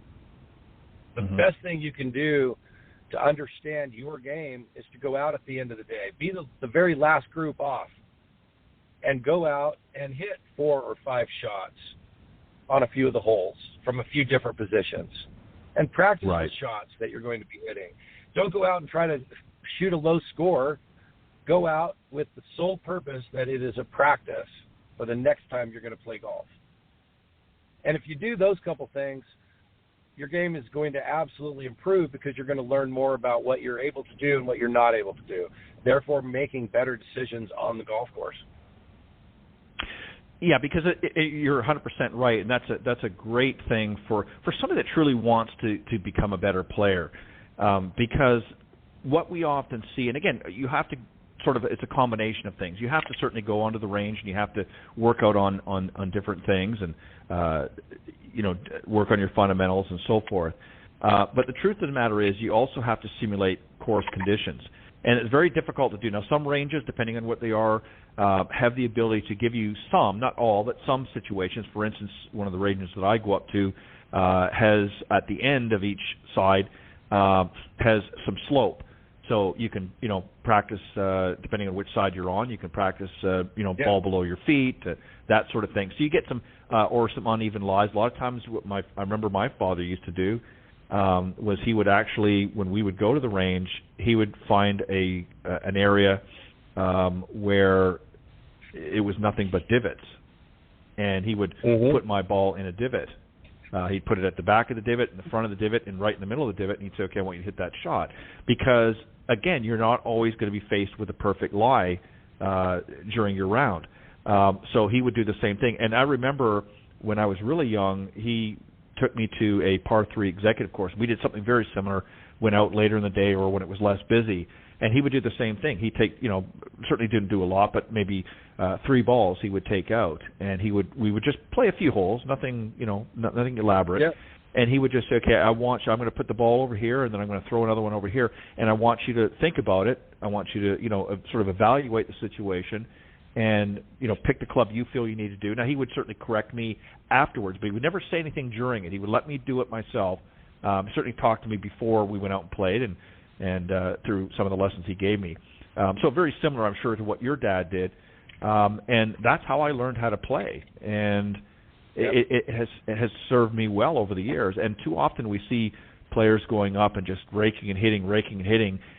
The best thing you can do to understand your game is to go out at the end of the day, be the very last group off, and go out and hit 4 or 5 shots on a few of the holes from a few different positions and practice the shots that you're going to be hitting. Don't go out and try to shoot a low score. Go out with the sole purpose that it is a practice for the next time you're going to play golf. And if you do those couple things, your game is going to absolutely improve because you're going to learn more about what you're able to do and what you're not able to do, therefore making better decisions on the golf course. Yeah, because you're 100% right, and that's a great thing for somebody that truly wants to become a better player. Because what we often see, and again, you have to it's a combination of things. You have to certainly go onto the range, and you have to work out on different things, and work on your fundamentals and so forth. But the truth of the matter is, you also have to simulate course conditions. And it's very difficult to do. Now, some ranges, depending on what they are, have the ability to give you some, not all, but some situations. For instance, one of the ranges that I go up to has, at the end of each side, has some slope. So you can, practice, depending on which side you're on, you can practice, ball below your feet, that sort of thing. So you get some, or some uneven lies. A lot of times what I remember my father used to do was he would actually, when we would go to the range, he would find an area where it was nothing but divots, and he would put my ball in a divot. He'd put it at the back of the divot, in the front of the divot, and right in the middle of the divot, and he'd say, okay, I want you to hit that shot. Because, again, you're not always going to be faced with a perfect lie during your round. So he would do the same thing. And I remember when I was really young, he took me to a par 3 executive course. We did something very similar, went out later in the day or when it was less busy, and he would do the same thing. He'd take, certainly didn't do a lot, but maybe 3 balls he would take out, and we would just play a few holes, nothing elaborate. Yeah. And he would just say, okay, I'm going to put the ball over here, and then I'm going to throw another one over here, and I want you to think about it. I want you to, sort of evaluate the situation, and pick the club you feel you need to do. Now, he would certainly correct me afterwards, but he would never say anything during it. He would let me do it myself. Certainly talked to me before we went out and played, and through some of the lessons he gave me. So very similar, I'm sure, to what your dad did. And that's how I learned how to play. And it has served me well over the years. And too often we see players going up and just raking and hitting,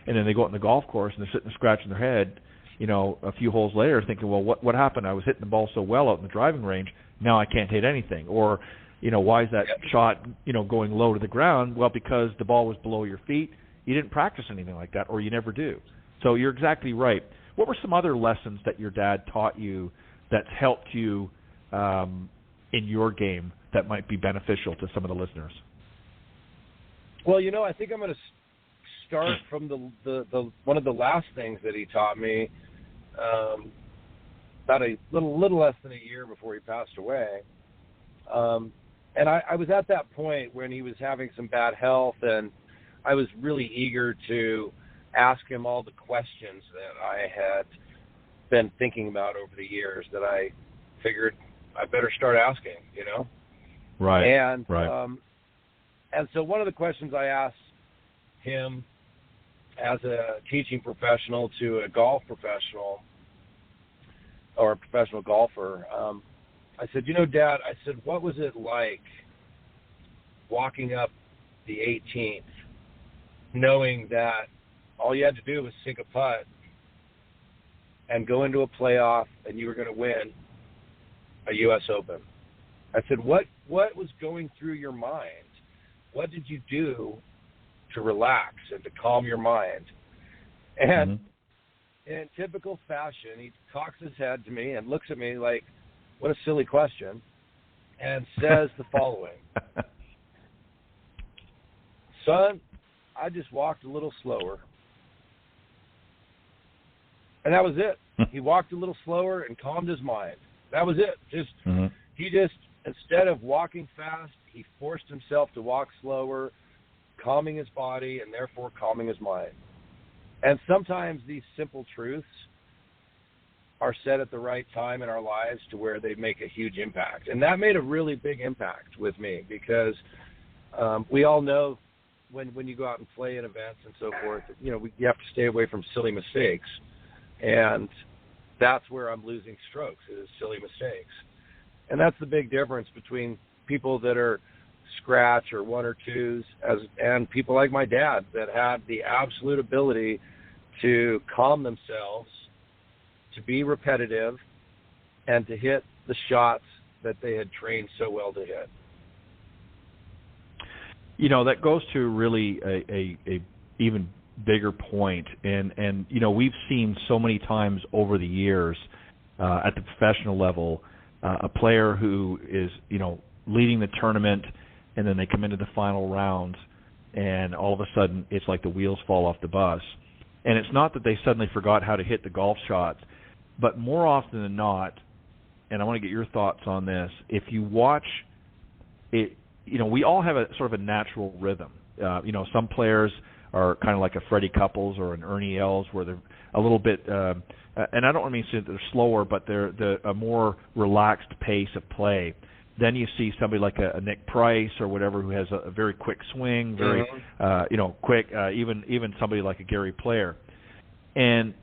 and then they go out on the golf course and they're sitting scratching their head, a few holes later thinking, well, what happened? I was hitting the ball so well out in the driving range, now I can't hit anything. Or, why is that shot, going low to the ground? Well, because the ball was below your feet. You didn't practice anything like that, or you never do. So you're exactly right. What were some other lessons that your dad taught you that's helped you in your game that might be beneficial to some of the listeners? Well, I think I'm going to start from the one of the last things that he taught me about a little less than a year before he passed away. And I was at that point when he was having some bad health, and I was really eager to ask him all the questions that I had been thinking about over the years that I figured I better start asking, Right. And right. And so one of the questions I asked him as a teaching professional to a golf professional or a professional golfer, I said, Dad, what was it like walking up the 18th, knowing that all you had to do was sink a putt and go into a playoff and you were going to win a U.S. Open? I said, what was going through your mind? What did you do to relax and to calm your mind? And in typical fashion, he cocks his head to me and looks at me like, what a silly question, and says the following. Son, I just walked a little slower. And that was it. He walked a little slower and calmed his mind. That was it. He just, instead of walking fast, he forced himself to walk slower, calming his body and therefore calming his mind. And sometimes these simple truths are said at the right time in our lives to where they make a huge impact. And that made a really big impact with me because we all know when you go out and play in events and so forth, you have to stay away from silly mistakes. And that's where I'm losing strokes, is silly mistakes. And that's the big difference between people that are scratch or one or twos and people like my dad that had the absolute ability to calm themselves, to be repetitive, and to hit the shots that they had trained so well to hit. That goes to really a even bigger point, and we've seen so many times over the years at the professional level a player who is leading the tournament, and then they come into the final round, and all of a sudden it's like the wheels fall off the bus. And it's not that they suddenly forgot how to hit the golf shots, but more often than not, and I want to get your thoughts on this, if you watch it, we all have a sort of a natural rhythm. Some players are kind of like a Freddie Couples or an Ernie Els, where they're a little bit, and I don't mean to say that they're slower, but they're a more relaxed pace of play. Then you see somebody like a Nick Price or whatever who has a very quick swing, very quick. Even somebody like a Gary Player, and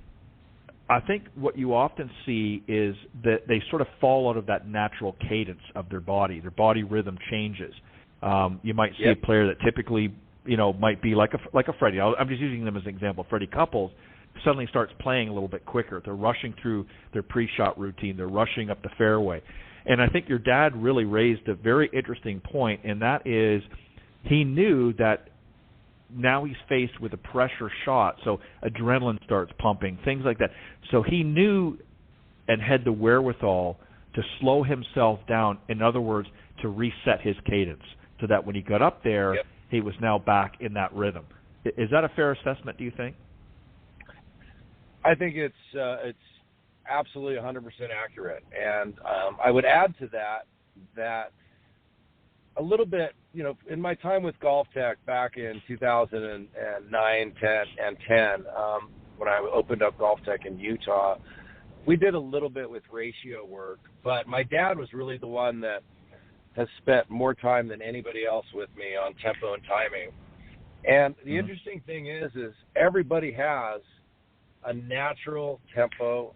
I think what you often see is that they sort of fall out of that natural cadence of their body. Their body rhythm changes. You might see a player that typically, might be like a Freddie. I'm just using them as an example. Freddie Couples suddenly starts playing a little bit quicker. They're rushing through their pre-shot routine. They're rushing up the fairway. And I think your dad really raised a very interesting point, and that is he knew that now he's faced with a pressure shot, so adrenaline starts pumping, things like that. So he knew and had the wherewithal to slow himself down, in other words, to reset his cadence, so that when he got up there, Yep. he was now back in that rhythm. Is that a fair assessment, do you think? I think it's absolutely 100% accurate, and I would add to that a little bit, in my time with Golf Tech back in 2009, 10, when I opened up Golf Tech in Utah, we did a little bit with ratio work, but my dad was really the one that has spent more time than anybody else with me on tempo and timing. And the interesting thing is everybody has a natural tempo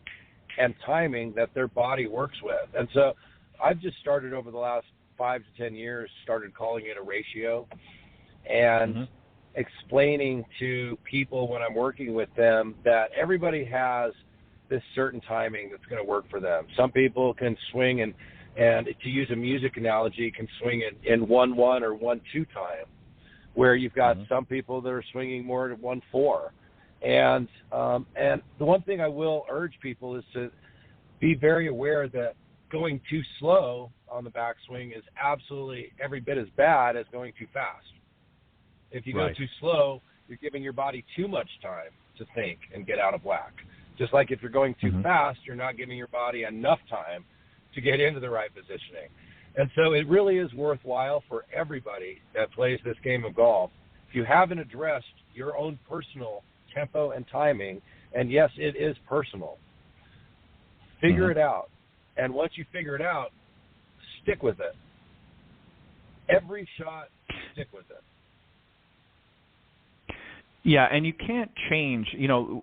and timing that their body works with. And so I've just started over the last 5 to 10 years, started calling it a ratio and explaining to people when I'm working with them that everybody has this certain timing that's going to work for them. Some people can swing and to use a music analogy, can swing in 1-1 or 1-2 time, where you've got some people that are swinging more to 1-4. And the one thing I will urge people is to be very aware that going too slow on the backswing is absolutely every bit as bad as going too fast. If you go too slow, you're giving your body too much time to think and get out of whack. Just like if you're going too fast, you're not giving your body enough time to get into the right positioning. And so it really is worthwhile for everybody that plays this game of golf. If you haven't addressed your own personal tempo and timing, and yes, it is personal, figure it out. And once you figure it out, stick with it. Every shot, stick with it. Yeah, and you can't change.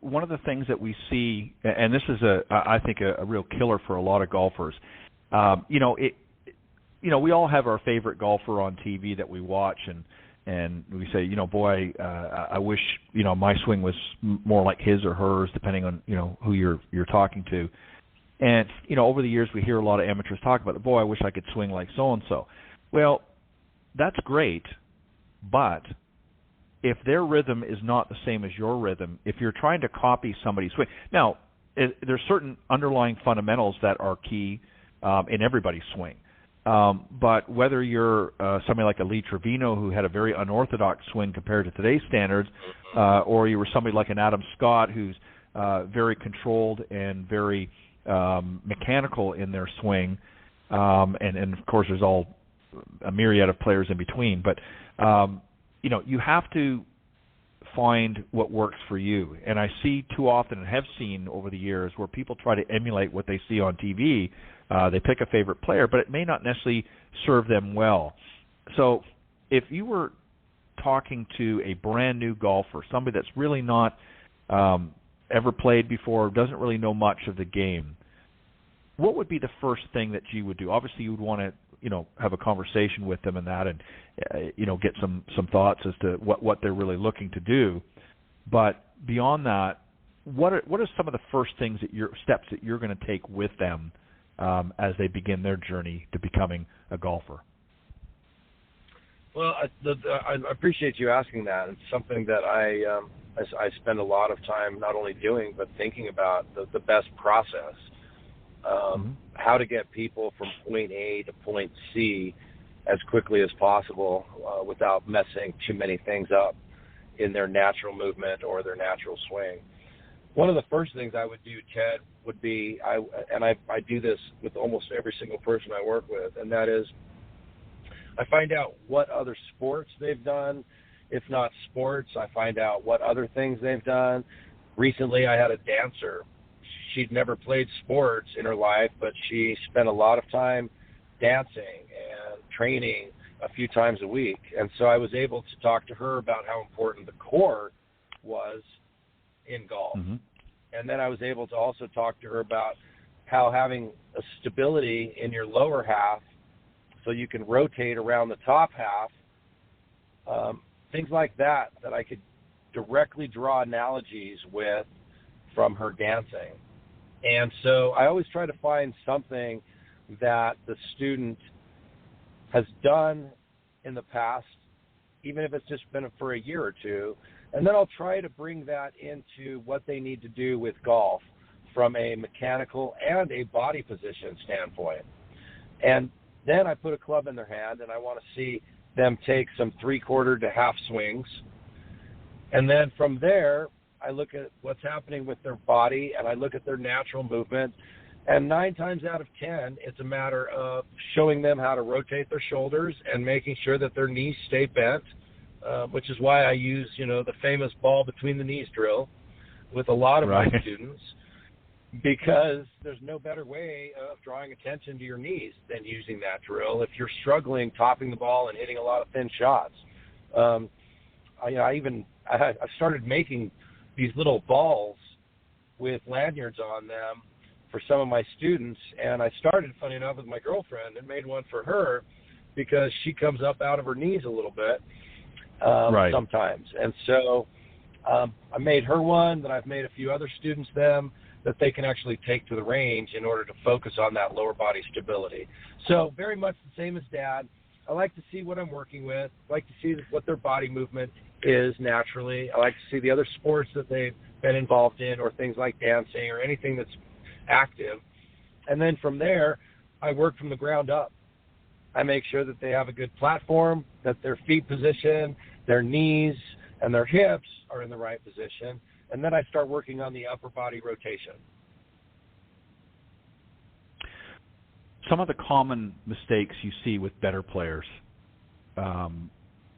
One of the things that we see, and this is I think a real killer for a lot of golfers. We all have our favorite golfer on TV that we watch, and we say, boy, I wish my swing was more like his or hers, depending on who you're talking to. And over the years, we hear a lot of amateurs talk about, boy, I wish I could swing like so and so. Well, that's great, but if their rhythm is not the same as your rhythm, if you're trying to copy somebody's swing. Now, there's certain underlying fundamentals that are key in everybody's swing. But whether you're somebody like a Lee Trevino, who had a very unorthodox swing compared to today's standards, or you were somebody like an Adam Scott, who's very controlled and very mechanical in their swing, and of course there's all a myriad of players in between. But you have to find what works for you. And I see too often, and have seen over the years, where people try to emulate what they see on TV. They pick a favorite player, but it may not necessarily serve them well. So if you were talking to a brand new golfer, somebody that's really not ever played before, doesn't really know much of the game, what would be the first thing that you would do? Obviously, you would want to have a conversation with them and that, and get some thoughts as to what they're really looking to do. But beyond that, what are some of the first things steps that you're going to take with them as they begin their journey to becoming a golfer? Well, I appreciate you asking that. It's something that I spend a lot of time not only doing but thinking about the best process. How to get people from point A to point C as quickly as possible without messing too many things up in their natural movement or their natural swing. One of the first things I would do, Ted, would be, I do this with almost every single person I work with, and that is I find out what other sports they've done. If not sports, I find out what other things they've done. Recently, I had a dancer. She'd never played sports in her life, but she spent a lot of time dancing and training a few times a week. And so I was able to talk to her about how important the core was in golf. And then I was able to also talk to her about how having a stability in your lower half so you can rotate around the top half, things like that I could directly draw analogies with from her dancing. And so I always try to find something that the student has done in the past, even if it's just been for a year or two. And then I'll try to bring that into what they need to do with golf from a mechanical and a body position standpoint. And then I put a club in their hand, and I want to see them take some 3/4 to half swings. And then from there, I look at what's happening with their body, and I look at their natural movement. And 9 times out of 10, it's a matter of showing them how to rotate their shoulders and making sure that their knees stay bent, which is why I use, the famous ball between the knees drill with a lot of my students, because there's no better way of drawing attention to your knees than using that drill if you're struggling topping the ball and hitting a lot of thin shots. I started making these little balls with lanyards on them for some of my students, and I started, funny enough, with my girlfriend and made one for her because she comes up out of her knees a little bit sometimes. And so I made her one, then I've made a few other students them that they can actually take to the range in order to focus on that lower body stability. So very much the same as Dad. I like to see what I'm working with. I like to see what their body movement is naturally. I like to see the other sports that they've been involved in, or things like dancing or anything that's active. And then from there, I work from the ground up. I make sure that they have a good platform, that their feet position, their knees, and their hips are in the right position. And then I start working on the upper body rotation. Some of the common mistakes you see with better players,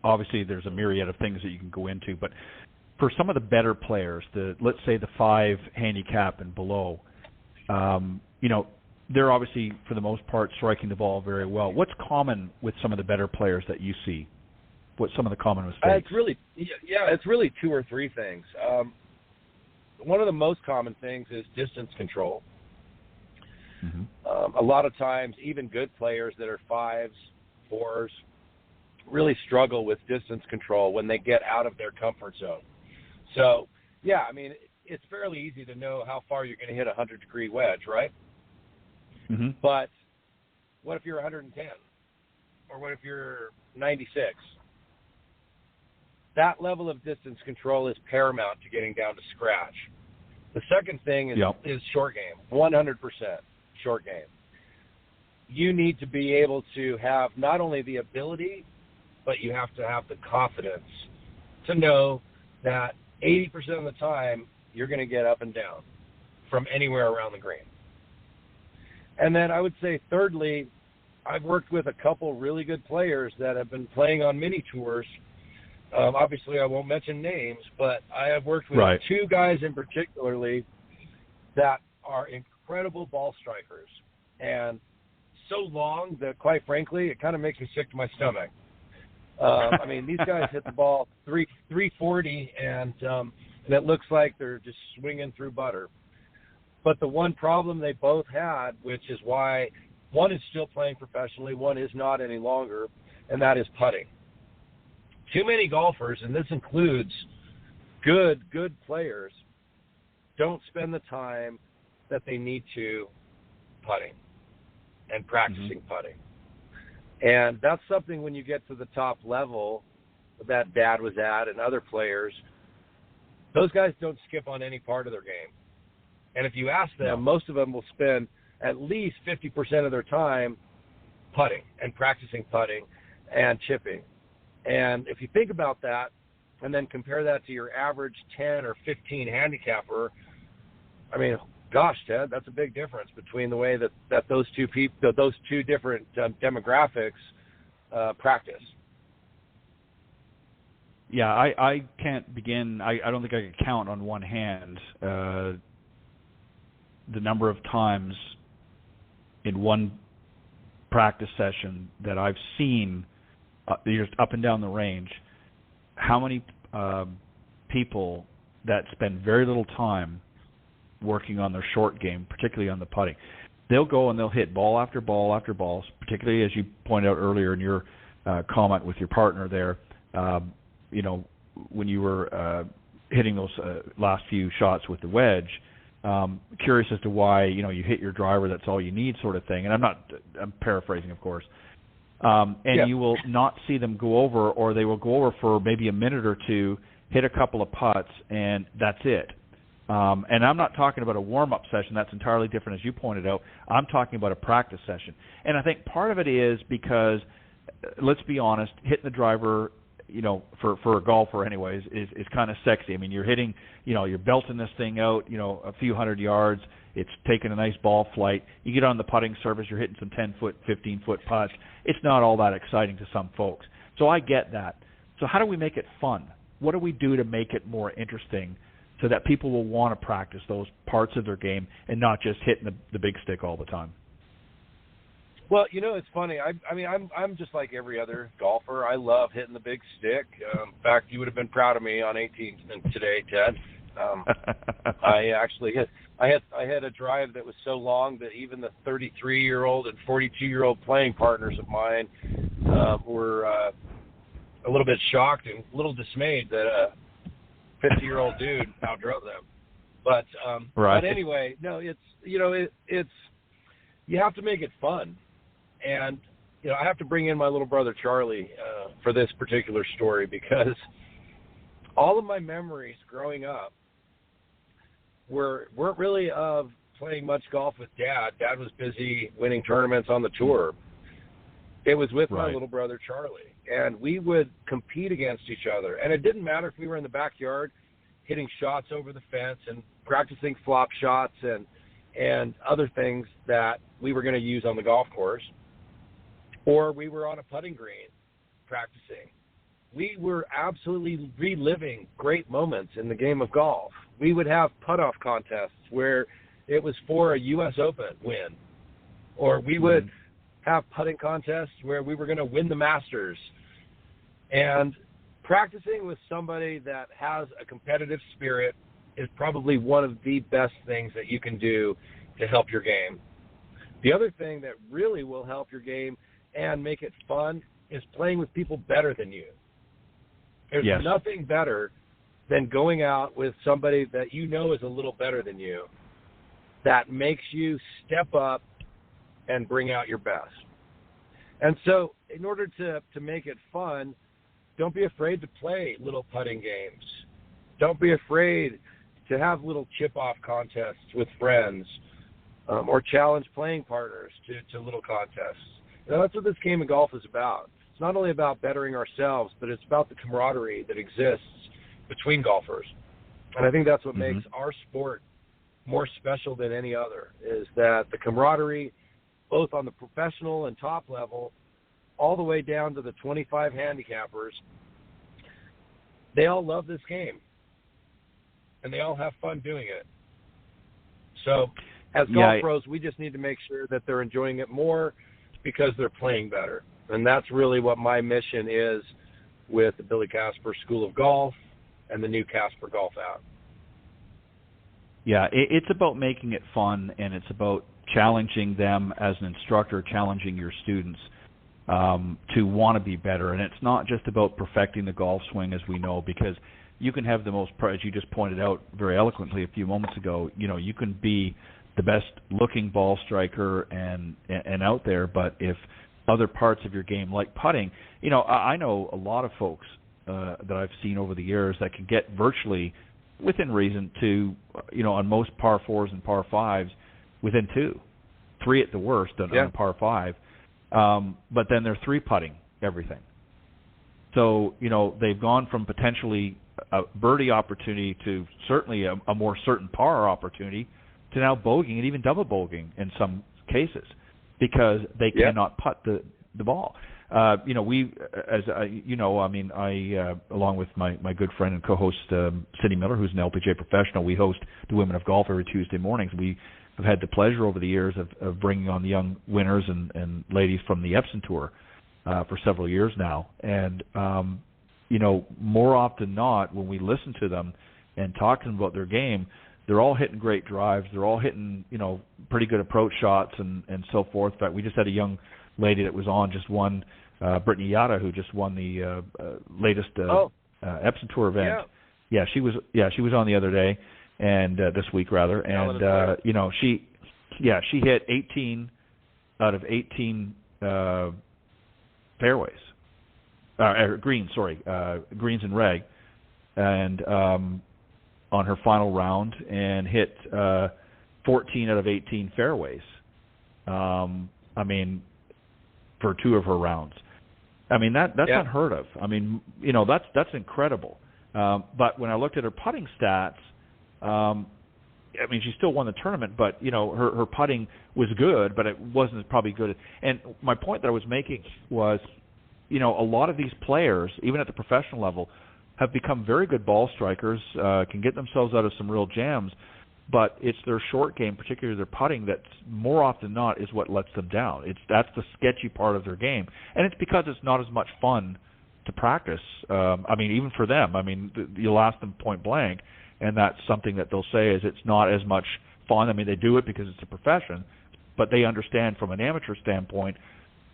obviously there's a myriad of things that you can go into, but for some of the better players, let's say the 5 handicap and below, they're obviously, for the most part, striking the ball very well. What's common with some of the better players that you see? What's some of the common mistakes? It's really 2 or 3 things. One of the most common things is distance control. Mm-hmm. A lot of times, even good players that are 5s, 4s, really struggle with distance control when they get out of their comfort zone. So, it's fairly easy to know how far you're going to hit a 100-degree wedge, right? Mm-hmm. But what if you're 110? Or what if you're 96? That level of distance control is paramount to getting down to scratch. The second thing is short game, 100% short game. You need to be able to have not only the ability, but you have to have the confidence to know that 80% of the time you're going to get up and down from anywhere around the green. And then I would say, thirdly, I've worked with a couple really good players that have been playing on mini tours. Obviously, I won't mention names, but I have worked with 2 guys in particularly that are incredible ball strikers, and so long that, quite frankly, it kind of makes me sick to my stomach. These guys hit the ball 340, and it looks like they're just swinging through butter. But the one problem they both had, which is why one is still playing professionally, one is not any longer, and that is putting. Too many golfers, and this includes good players, don't spend the time that they need to putting and practicing putting. And that's something when you get to the top level that Dad was at and other players, those guys don't skip on any part of their game. And if you ask them, most of them will spend at least 50% of their time putting and practicing putting and chipping. And if you think about that and then compare that to your average 10 or 15 handicapper, gosh, Ted, that's a big difference between the way that those two different demographics practice. Yeah, I can't begin. I don't think I can count on one hand the number of times in one practice session that I've seen up and down the range, how many people that spend very little time working on their short game, particularly on the putting. They'll go and they'll hit ball after ball after ball, particularly as you pointed out earlier in your comment with your partner there, when you were hitting those last few shots with the wedge. Curious as to why, you hit your driver, that's all you need sort of thing. And I'm paraphrasing, of course. and you will not see them go over, or they will go over for maybe a minute or two, hit a couple of putts, and that's it. And I'm not talking about a warm-up session. That's entirely different, as you pointed out. I'm talking about a practice session. And I think part of it is because, let's be honest, hitting the driver, for a golfer anyways, is kind of sexy. I mean, you're hitting, you're belting this thing out, a few hundred yards. It's taking a nice ball flight. You get on the putting surface, you're hitting some 10-foot, 15-foot putts. It's not all that exciting to some folks. So I get that. So how do we make it fun? What do we do to make it more interesting so that people will want to practice those parts of their game and not just hitting the big stick all the time? Well, it's funny. I'm just like every other golfer. I love hitting the big stick. In fact, you would have been proud of me on 18 today, Ted. I actually I had a drive that was so long that even the 33-year-old and 42-year-old playing partners of mine were a little bit shocked and a little dismayed that a 50-year-old dude outdrove them. But right. But anyway, no, it's you have to make it fun. And, I have to bring in my little brother Charlie for this particular story, because all of my memories growing up weren't really of playing much golf with Dad. Dad was busy winning tournaments on the tour. It was with my little brother Charlie. And we would compete against each other. And it didn't matter if we were in the backyard hitting shots over the fence and practicing flop shots and other things that we were going to use on the golf course, or we were on a putting green practicing. We were absolutely reliving great moments in the game of golf. We would have putt-off contests where it was for a U.S. Open win, or we would have putting contests where we were going to win the Masters. And practicing with somebody that has a competitive spirit is probably one of the best things that you can do to help your game. The other thing that really will help your game and make it fun is playing with people better than you. There's nothing better than going out with somebody that is a little better than you, that makes you step up and bring out your best. And so in order to make it fun, don't be afraid to play little putting games. Don't be afraid to have little chip-off contests with friends, or challenge playing partners to little contests. That's what this game of golf is about. It's not only about bettering ourselves, but it's about the camaraderie that exists between golfers. And I think that's what makes our sport more special than any other, is that the camaraderie, both on the professional and top level, all the way down to the 25 handicappers, they all love this game. And they all have fun doing it. So as golf pros, we just need to make sure that they're enjoying it more because they're playing better. And that's really what my mission is with the Billy Casper School of Golf and the new Casper Golf app. Yeah, it's about making it fun, and it's about challenging them as an instructor, challenging your students to want to be better. And it's not just about perfecting the golf swing, as we know, because you can have the most, as you just pointed out very eloquently a few moments ago, you can be the best looking ball striker and out there, but if other parts of your game, like putting, I know a lot of folks that I've seen over the years that can get virtually within reason to, on most par fours and par fives, within 2, 3 at the worst on a par 5, but then they're 3-putting everything. So, they've gone from potentially a birdie opportunity to certainly a more certain par opportunity to now bogeying and even double bogeying in some cases because they cannot putt the ball. I along with my good friend and co-host Cindy Miller, who's an LPGA professional, we host the Women of Golf every Tuesday mornings. We have had the pleasure over the years of bringing on the young winners and ladies from the Epson Tour for several years now. And, more often than not, when we listen to them and talk to them about their game, they're all hitting great drives. They're all hitting, pretty good approach shots and so forth. In fact, we just had a young lady that was on, just won, Brittany Yata, who just won the latest Epson Tour event. Yeah, she was on the other day, and this week rather, and she hit 18 out of 18 fairways, greens and reg, and on her final round, and hit 14 out of 18 fairways. I mean, for 2 of her rounds. I mean, that's unheard of. I mean, you know, that's incredible. But when I looked at her putting stats, I mean, she still won the tournament, but, you know, her putting was good, but it wasn't probably good. And my point that I was making was, you know, a lot of these players, even at the professional level, have become very good ball strikers, can get themselves out of some real jams, but it's their short game, particularly their putting, that more often than not is what lets them down. That's the sketchy part of their game. And it's because it's not as much fun to practice. I mean, even for them, I mean, you'll ask them point blank, and that's something that they'll say is it's not as much fun. I mean, they do it because it's a profession, but they understand from an amateur standpoint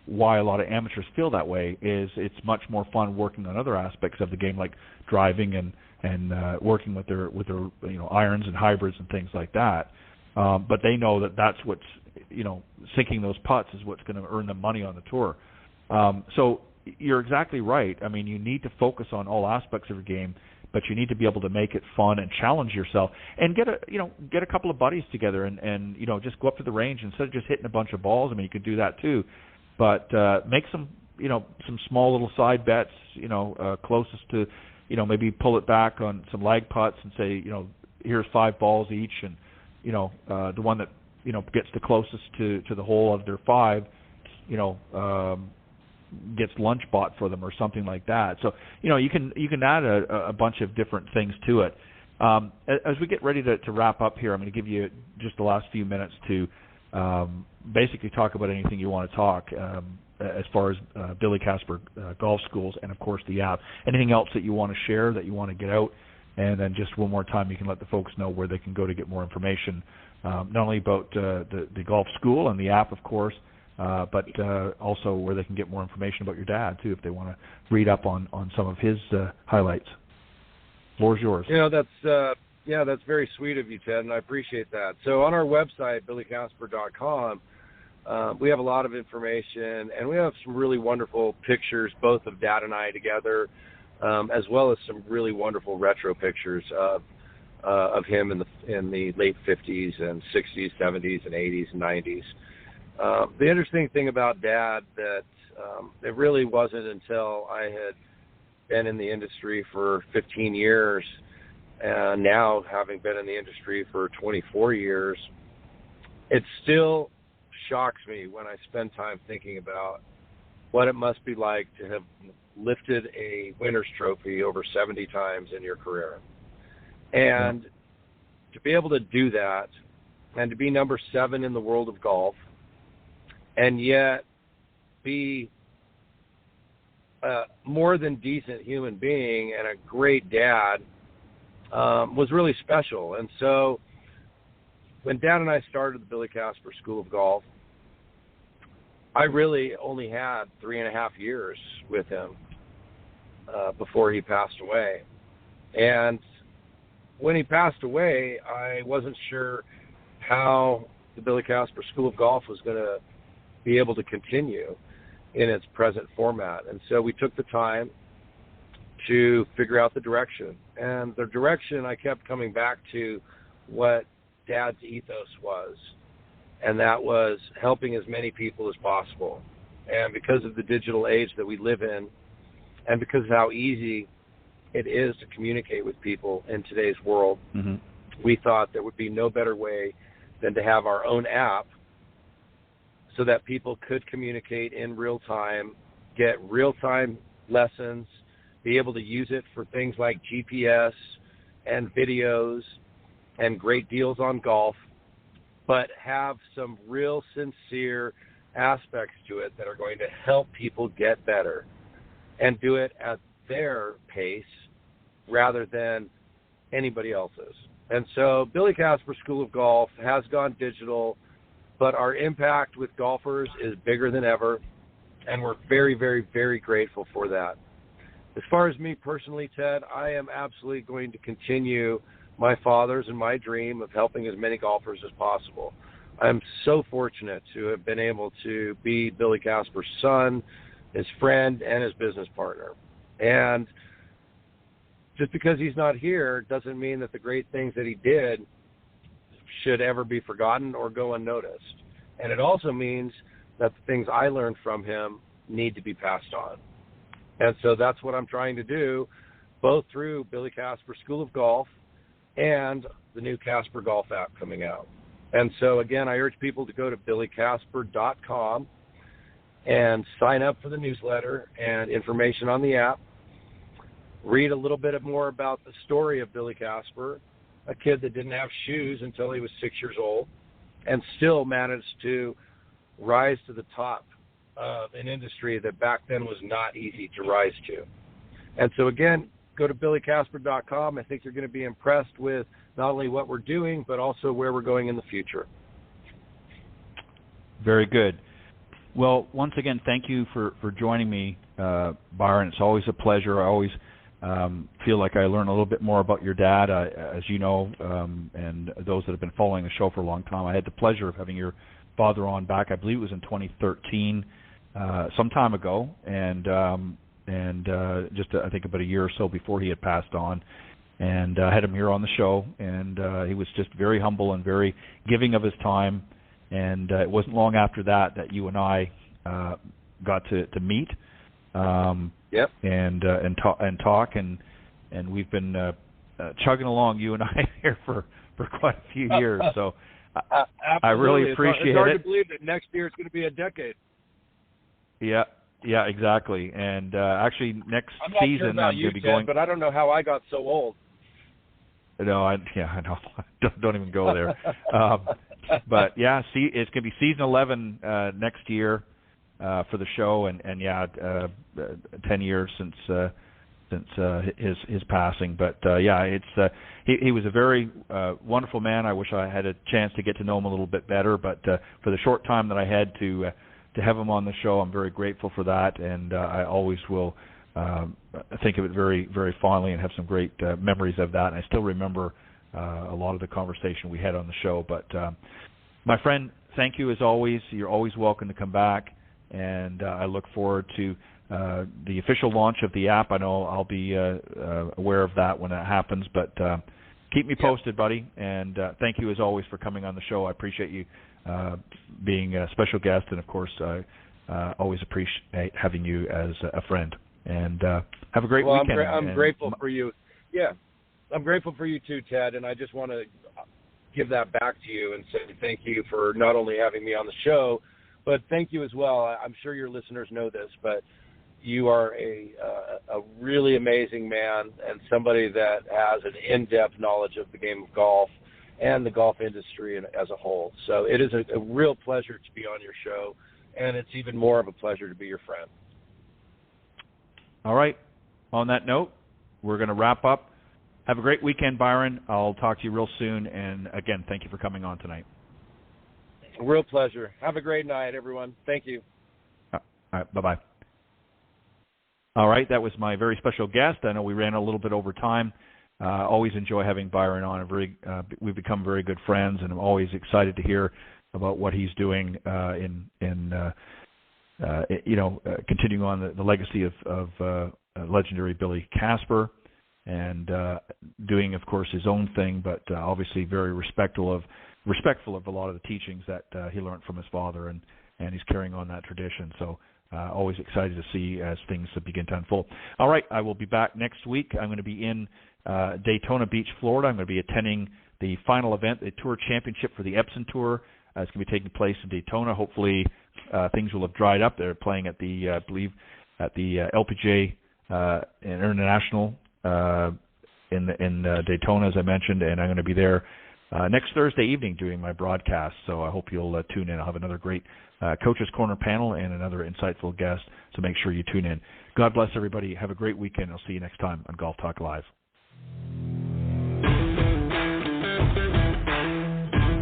why a lot of amateurs feel that way is it's much more fun working on other aspects of the game, like driving and working with their you know, irons and hybrids and things like that. But they know that that's what's, you know, sinking those putts is what's going to earn them money on the tour. So you're exactly right. I mean, you need to focus on all aspects of your game, but you need to be able to make it fun and challenge yourself, and get a couple of buddies together and you know, just go up to the range instead of just hitting a bunch of balls. I mean, you could do that too, but make some small little side bets, you know, closest to, you know, maybe pull it back on some lag putts and say, you know, here's 5 balls each, and, you know, the one that, you know, gets the closest to the hole of their 5, you know, gets lunch bought for them or something like that. So, you know, you can add a bunch of different things to it. As we get ready to wrap up here, I'm going to give you just the last few minutes to basically talk about anything you want to talk as far as Billy Casper golf schools and, of course, the app. Anything else that you want to share, that you want to get out? And then just one more time, you can let the folks know where they can go to get more information, not only about the golf school and the app, of course, but also where they can get more information about your dad, too, if they want to read up on some of his highlights. Floor's yours. You know, that's very sweet of you, Ted, and I appreciate that. So on our website, billycasper.com, we have a lot of information, and we have some really wonderful pictures, both of Dad and I together, as well as some really wonderful retro pictures of him in the late 50s and 60s, 70s, and 80s and 90s. The interesting thing about Dad that it really wasn't until I had been in the industry for 15 years, and now having been in the industry for 24 years, it still shocks me when I spend time thinking about what it must be like to have lifted a winner's trophy over 70 times in your career. And to be able to do that and to be number 7 in the world of golf and yet be a more than decent human being and a great dad was really special. And so when Dad and I started the Billy Casper School of Golf, I really only had 3.5 years with him before he passed away. And when he passed away, I wasn't sure how the Billy Casper School of Golf was going to be able to continue in its present format. And so we took the time to figure out the direction. And the direction, I kept coming back to what Dad's ethos was, and that was helping as many people as possible. And because of the digital age that we live in, and because of how easy it is to communicate with people in today's world, we thought there would be no better way than to have our own app so that people could communicate in real time, get real-time lessons, be able to use it for things like GPS and videos and great deals on golf, but have some real sincere aspects to it that are going to help people get better and do it at their pace rather than anybody else's. And so Billy Casper School of Golf has gone digital, but our impact with golfers is bigger than ever, and we're very, very, very grateful for that. As far as me personally, Ted, I am absolutely going to continue my father's and my dream of helping as many golfers as possible. I'm so fortunate to have been able to be Billy Casper's son, his friend, and his business partner. And just because he's not here doesn't mean that the great things that he did should ever be forgotten or go unnoticed. And it also means that the things I learned from him need to be passed on. And so that's what I'm trying to do, both through Billy Casper School of Golf and the new Casper Golf app coming out. And so, again, I urge people to go to billycasper.com and sign up for the newsletter and information on the app. Read a little bit more about the story of Billy Casper, a kid that didn't have shoes until he was 6 years old and still managed to rise to the top of an industry that back then was not easy to rise to. And so, again, go to billycasper.com. I think you're going to be impressed with not only what we're doing, but also where we're going in the future. Very good. Well, once again, thank you for joining me, Byron. It's always a pleasure. I always feel like I learn a little bit more about your dad, as you know, and those that have been following the show for a long time. I had the pleasure of having your father on back, I believe it was in 2013, some time ago, and just I think about a year or so before he had passed on. And I had him here on the show, and he was just very humble and very giving of his time. And it wasn't long after that you and I got to meet, yep, and talk, and we've been chugging along, you and I, here for quite a few years. So I really appreciate it. It's hard to believe that next year it's going to be a decade. Yeah, exactly. And actually, next I'm not season sure about I'm going to be going. But I don't know how I got so old. No, I know. Don't even go there. But yeah, it's going to be season 11 next year for the show, and 10 years since his passing. But it's he was a very wonderful man. I wish I had a chance to get to know him a little bit better. But for the short time that I had to have him on the show, I'm very grateful for that, and I always will think of it very, very fondly and have some great memories of that. And I still remember a lot of the conversation we had on the show. But my friend, thank you as always. You're always welcome to come back, and I look forward to the official launch of the app. I know I'll be aware of that when it happens, but keep me posted, buddy. And thank you as always for coming on the show. I appreciate you being a special guest, and of course I always appreciate having you as a friend. And have a great weekend. I'm grateful for you. Yeah, I'm grateful for you too, Ted, and I just want to give that back to you and say thank you for not only having me on the show, but thank you as well. I'm sure your listeners know this, but you are a really amazing man and somebody that has an in-depth knowledge of the game of golf and the golf industry as a whole. So it is a real pleasure to be on your show, and it's even more of a pleasure to be your friend. All right. On that note, we're going to wrap up. Have a great weekend, Byron. I'll talk to you real soon. And, again, thank you for coming on tonight. A real pleasure. Have a great night, everyone. Thank you. All right. Bye-bye. All right. That was my very special guest. I know we ran a little bit over time. Always enjoy having Byron on. We've become very good friends, and I'm always excited to hear about what he's doing continuing on the legacy of legendary Billy Casper, and doing, of course, his own thing, but obviously very respectful of a lot of the teachings that he learned from his father, and he's carrying on that tradition. So always excited to see as things begin to unfold. All right, I will be back next week. I'm going to be in Daytona Beach, Florida. I'm going to be attending the final event, the Tour Championship for the Epson Tour. It's going to be taking place in Daytona. Hopefully, things will have dried up. They're playing at the, I believe, at the LPGA International in Daytona, as I mentioned, and I'm going to be there next Thursday evening doing my broadcast. So I hope you'll tune in. I'll have another great Coach's Corner panel and another insightful guest. So make sure you tune in. God bless everybody. Have a great weekend. I'll see you next time on Golf Talk Live.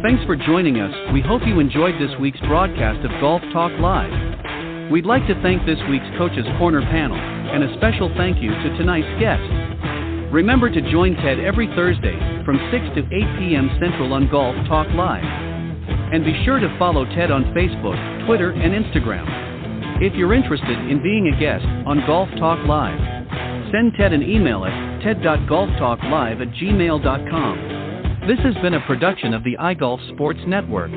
Thanks for joining us. We hope you enjoyed this week's broadcast of Golf Talk Live. We'd like to thank this week's Coach's Corner panel, and a special thank you to tonight's guest. Remember to join Ted every Thursday from 6 to 8 p.m. Central on Golf Talk Live. And be sure to follow Ted on Facebook, Twitter, and Instagram. If you're interested in being a guest on Golf Talk Live, send Ted an email at ted.golftalklive@gmail.com. This has been a production of the iGolf Sports Network.